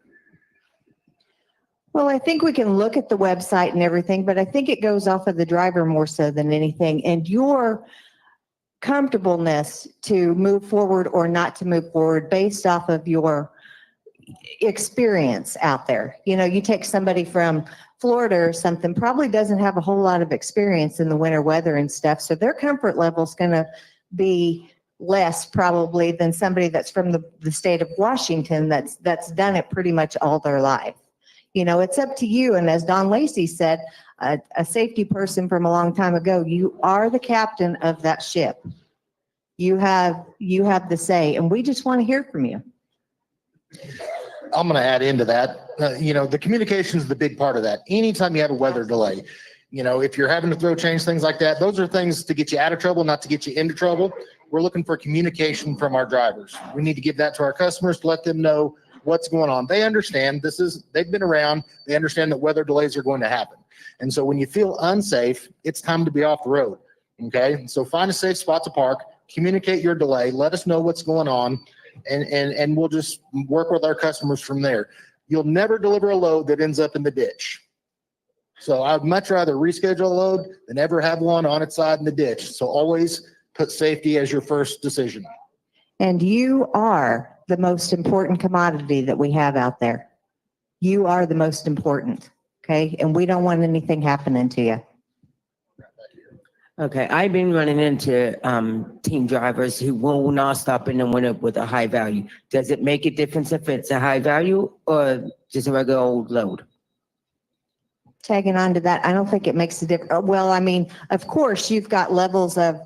Well, I think we can look at the website and everything, but I think it goes off of the driver more so than anything. And your comfortableness to move forward or not to move forward based off of your experience out there. You take somebody from Florida or something, probably doesn't have a whole lot of experience in the winter weather and stuff. So their comfort level is going to be less probably than somebody that's from the state of Washington that's done it pretty much all their life. It's up to you. And as Don Lacey said, a safety person from a long time ago, you are the captain of that ship. You have the say, and we just want to hear from you. I'm going to add into that. The communication is the big part of that. Anytime you have a weather delay, if you're having to throw chains, things like that, those are things to get you out of trouble, not to get you into trouble. We're looking for communication from our drivers. We need to give that to our customers to let them know what's going on. They understand they've been around. They understand that weather delays are going to happen. And so when you feel unsafe, it's time to be off the road. Okay. So find a safe spot to park, communicate your delay, let us know what's going on, and we'll just work with our customers from there. You'll never deliver a load that ends up in the ditch. So I'd much rather reschedule a load than ever have one on its side in the ditch. So always put safety as your first decision. And you are the most important commodity that we have out there. You are the most important, okay? And we don't want anything happening to you. Okay, I've been running into team drivers who will not stop in the winter with a high value. Does it make a difference if it's a high value or just a regular old load? Tagging on to that, I don't think it makes a difference. Well, I mean, of course, you've got levels of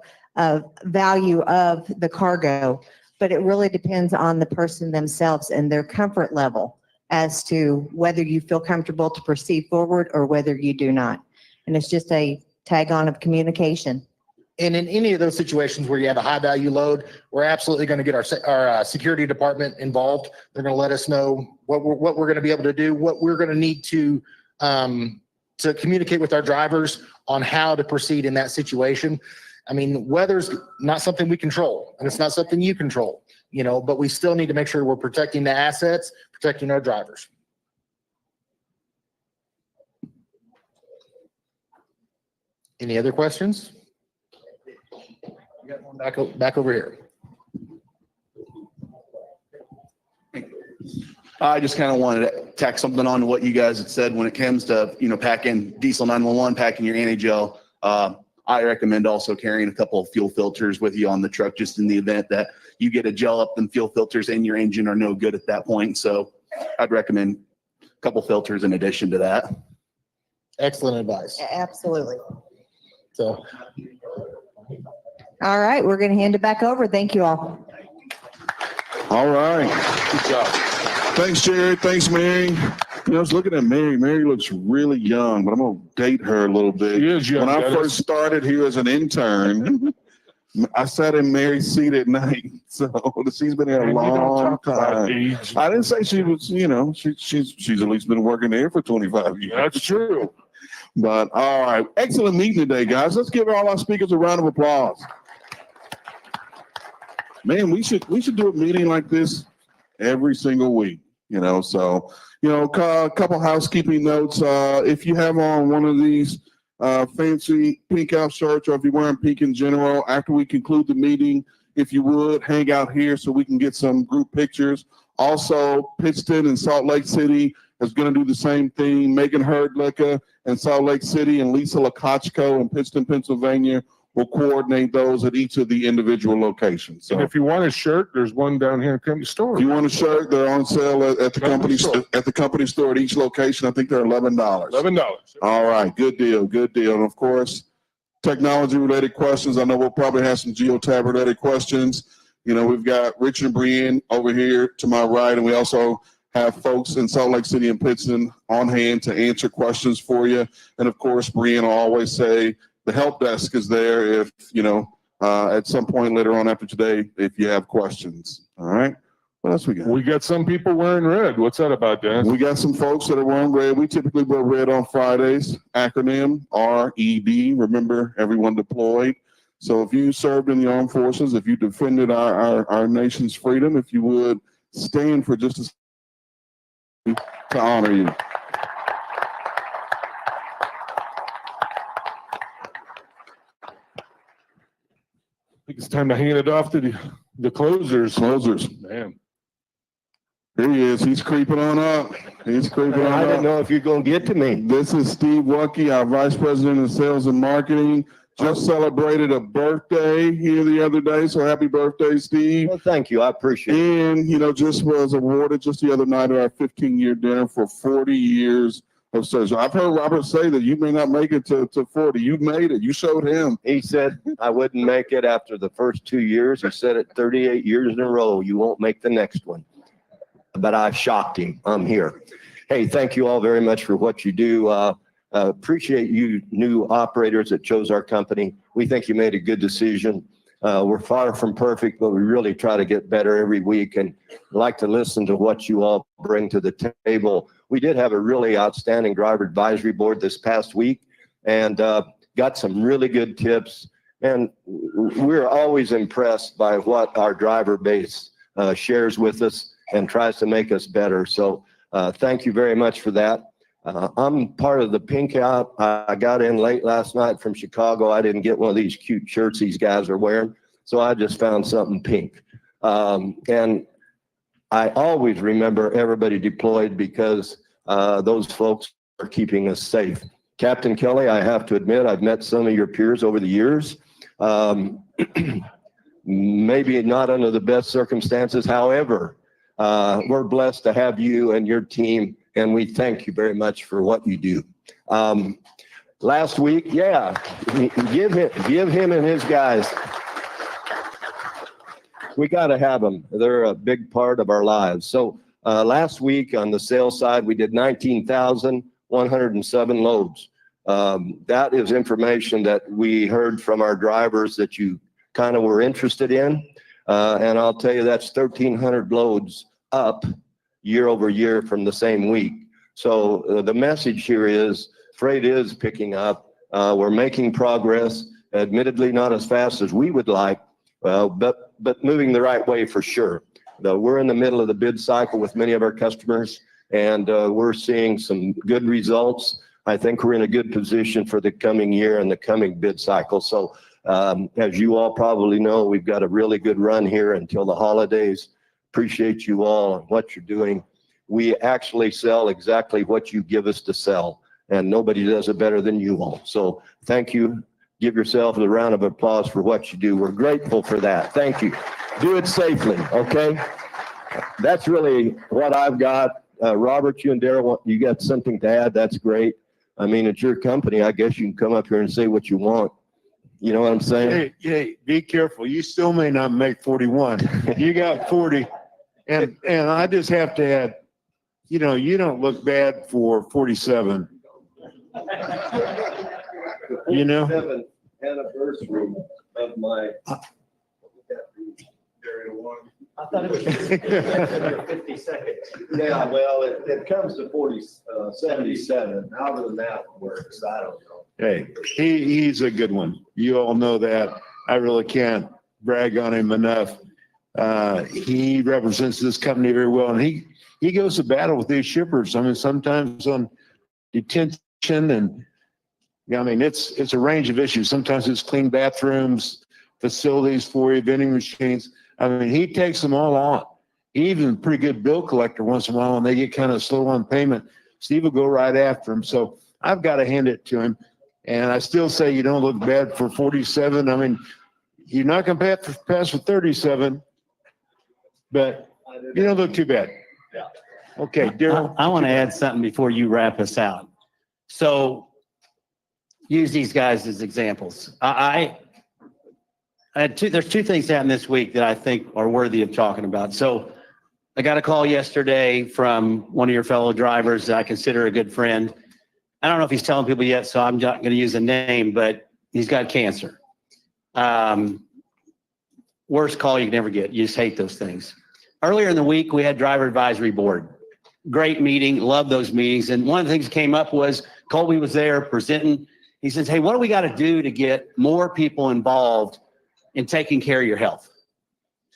value of the cargo, but it really depends on the person themselves and their comfort level as to whether you feel comfortable to proceed forward or whether you do not. And it's just a tag on of communication. And in any of those situations where you have a high value load, we're absolutely going to get our security department involved. They're going to let us know what we're going to be able to do, what we're going to need to communicate with our drivers on how to proceed in that situation. I mean, weather's not something we control, and it's not something you control, but we still need to make sure we're protecting the assets, protecting our drivers. Any other questions? We got one back over here. I just kind of wanted to tack something on to what you guys had said when it comes to, packing diesel 911, packing your anti-gel. I recommend also carrying a couple of fuel filters with you on the truck, just in the event that you get a gel up and fuel filters in your engine are no good at that point. So I'd recommend a couple filters in addition to that. Excellent advice. Absolutely. So, all right, we're going to hand it back over. Thank you all. All right. Good job. Thanks, Jared. Thanks, Mary. I was looking at Mary. Mary looks really young, but I'm going to date her a little bit. She is young, when I first started here as an intern, I sat in Mary's seat at night So she's been here a Man, we don't long talk about time. age. I didn't say she was, she's at least been working there for 25 years. That's true. But all right, excellent meeting today, guys. Let's give all our speakers a round of applause. Man, we should do a meeting like this every single week. So a couple housekeeping notes. If you have on one of these fancy pink out shirts, or if you're wearing pink in general, after we conclude the meeting, if you would hang out here so we can get some group pictures. Also, Pittston and Salt Lake City is going to do the same thing. Megan Herdlicka in Salt Lake City and Lisa Lakachko in Pittston, Pennsylvania will coordinate those at each of the individual locations. So And if you want a shirt, there's one down here in the company store. if you want a shirt, they're on sale at the company store at each location. I think they're $11. $11. All right, good deal, good deal. And of course, technology-related questions. I know we'll probably have some geotab-related questions. We've got Rich and Brienne over here to my right, and we also have folks in Salt Lake City and Pittston on hand to answer questions for you. And of course, Brienne will always say the help desk is there if, at some point later on after today, if you have questions. All right. What else we got? We got some people wearing red. What's that about, Dennis? We got some folks that are wearing red. We typically wear red on Fridays. Acronym RED. Remember, everyone deployed. So if you served in the armed forces, if you defended our nation's freedom, if you would stand for just a second to honor you. I think it's time to hand it off to the closers. Closers. Man. Here he is. He's creeping on up. He's creeping on up. I didn't know if you're going to get to me. This is Steve Wucky, our Vice President of Sales and Marketing. Just celebrated a birthday here the other day. So happy birthday, Steve. Well, thank you. I appreciate it. And, just was awarded just the other night at our 15-year dinner for 40 years of service. I've heard Robert say that you may not make it to 40. You made it. You showed him. He said I wouldn't make it after the first 2 years. He said it 38 years in a row. You won't make the next one. But I shocked him. I'm here. Hey, thank you all very much for what you do. Appreciate you new operators that chose our company. We think you made a good decision. We're far from perfect, but we really try to get better every week and like to listen to what you all bring to the table. We did have a really outstanding driver advisory board this past week and got some really good tips. And we're always impressed by what our driver base shares with us and tries to make us better. So thank you very much for that. I'm part of the pink out. I got in late last night from Chicago. I didn't get one of these cute shirts these guys are wearing, so I just found something pink. And I always remember everybody deployed because those folks are keeping us safe. Captain Kelly, I have to admit, I've met some of your peers over the years. Maybe not under the best circumstances. However, we're blessed to have you and your team, and we thank you very much for what you do. Last week, yeah, give him and his guys. We got to have them. They're a big part of our lives. So last week on the sales side, we did 19,107 loads. That is information that we heard from our drivers that you kind of were interested in. And I'll tell you, that's 1,300 loads up year over year from the same week. So the message here is freight is picking up. We're making progress, admittedly not as fast as we would like, but moving the right way for sure. We're in the middle of the bid cycle with many of our customers, and we're seeing some good results. I think we're in a good position for the coming year and the coming bid cycle. So as you all probably know, we've got a really good run here until the holidays. Appreciate you all and what you're doing. We actually sell exactly what you give us to sell, and nobody does it better than you all. So thank you. Give yourself a round of applause for what you do. We're grateful for that. Thank you. Do it safely, okay? That's really what I've got. Robert, you and Darrell, you got something to add? That's great. I mean, it's your company. I guess you can come up here and say what you want. You know what I'm saying? Hey, be careful. You still may not make 41. You got 40. And I just have to add, you don't look bad for 47. You know? 7th anniversary of my I thought it was 50 seconds. Yeah, well, it comes to 77. Other than that works, I don't know. Hey, he's a good one. You all know that. I really can't brag on him enough. He represents this company very well, and he goes to battle with these shippers. I mean, sometimes on detention and, I mean, it's a range of issues. Sometimes it's clean bathrooms, facilities for you, vending machines. I mean, he takes them all on. He even a pretty good bill collector once in a while when they get kind of slow on payment. Steve will go right after him. So I've got to hand it to him. And I still say you don't look bad for 47. I mean, you're not going to pass for 37, but you don't look too bad. Yeah. Okay, Daryl. I want to add something before you wrap us out. So use these guys as examples. I had there's two things happened this week that I think are worthy of talking about. So I got a call yesterday from one of your fellow drivers that I consider a good friend. I don't know if he's telling people yet, so I'm not going to use a name, but he's got cancer. Worst call you can ever get. You just hate those things. Earlier in the week, we had driver advisory board. Great meeting. Love those meetings. And one of the things that came up was Colby was there presenting. He says, hey, what do we got to do to get more people involved in taking care of your health?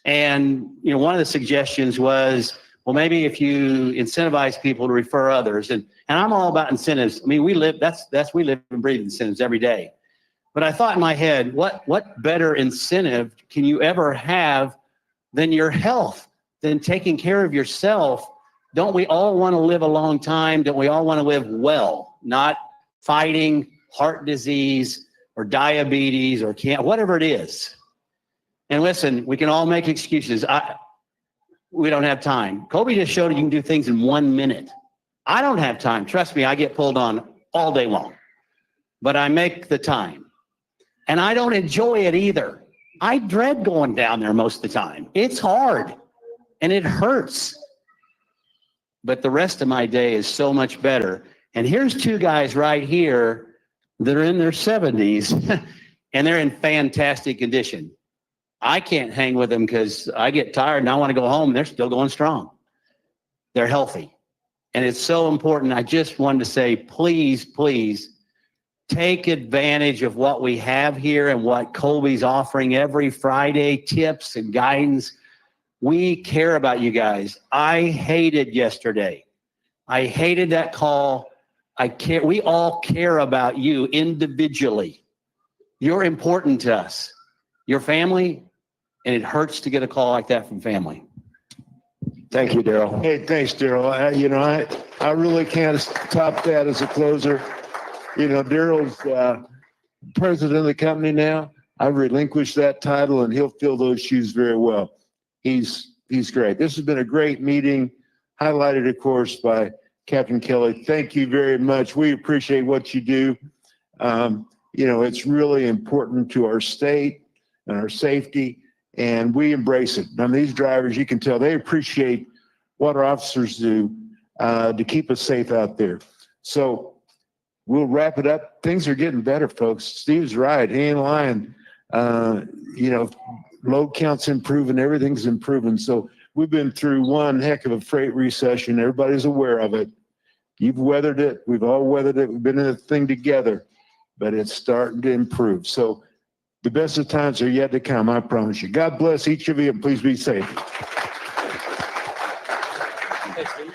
And, you know, one of the suggestions was, well, maybe if you incentivize people to refer others, and I'm all about incentives. I mean, we live and breathe incentives every day. But I thought in my head, what better incentive can you ever have than your health, than taking care of yourself? Don't we all want to live a long time? Don't we all want to live well, not fighting heart disease or diabetes or cancer, whatever it is? And listen, we can all make excuses. We don't have time. Colby just showed you can do things in 1 minute. I don't have time. Trust me, I get pulled on all day long, but I make the time. And I don't enjoy it either. I dread going down there most of the time. It's hard and it hurts. But the rest of my day is so much better. And here's two guys right here that are in their 70s and they're in fantastic condition. I can't hang with them because I get tired and I want to go home. They're still going strong. They're healthy. And it's so important. I just wanted to say, please, please take advantage of what we have here and what Colby's offering every Friday, tips and guidance. We care about you guys. I hated yesterday. I hated that call. We all care about you individually. You're important to us, your family, and it hurts to get a call like that from family. Thank you, Daryl. Hey, thanks, Daryl. You know, I really can't top that as a closer. You know, Daryl's president of the company now. I've relinquished that title and he'll fill those shoes very well. He's great. This has been a great meeting, highlighted, of course, by Captain Kelly. Thank you very much. We appreciate what you do. You know, it's really important to our state and our safety, and we embrace it. I mean, these drivers, you can tell they appreciate what our officers do to keep us safe out there. So we'll wrap it up. Things are getting better, folks. Steve's right. He ain't lying. You know, load count's improving. Everything's improving. So we've been through one heck of a freight recession. Everybody's aware of it. You've weathered it. We've all weathered it. We've been in a thing together, but it's starting to improve. So the best of times are yet to come, I promise you. God bless each of you, and please be safe. Hey, Steve,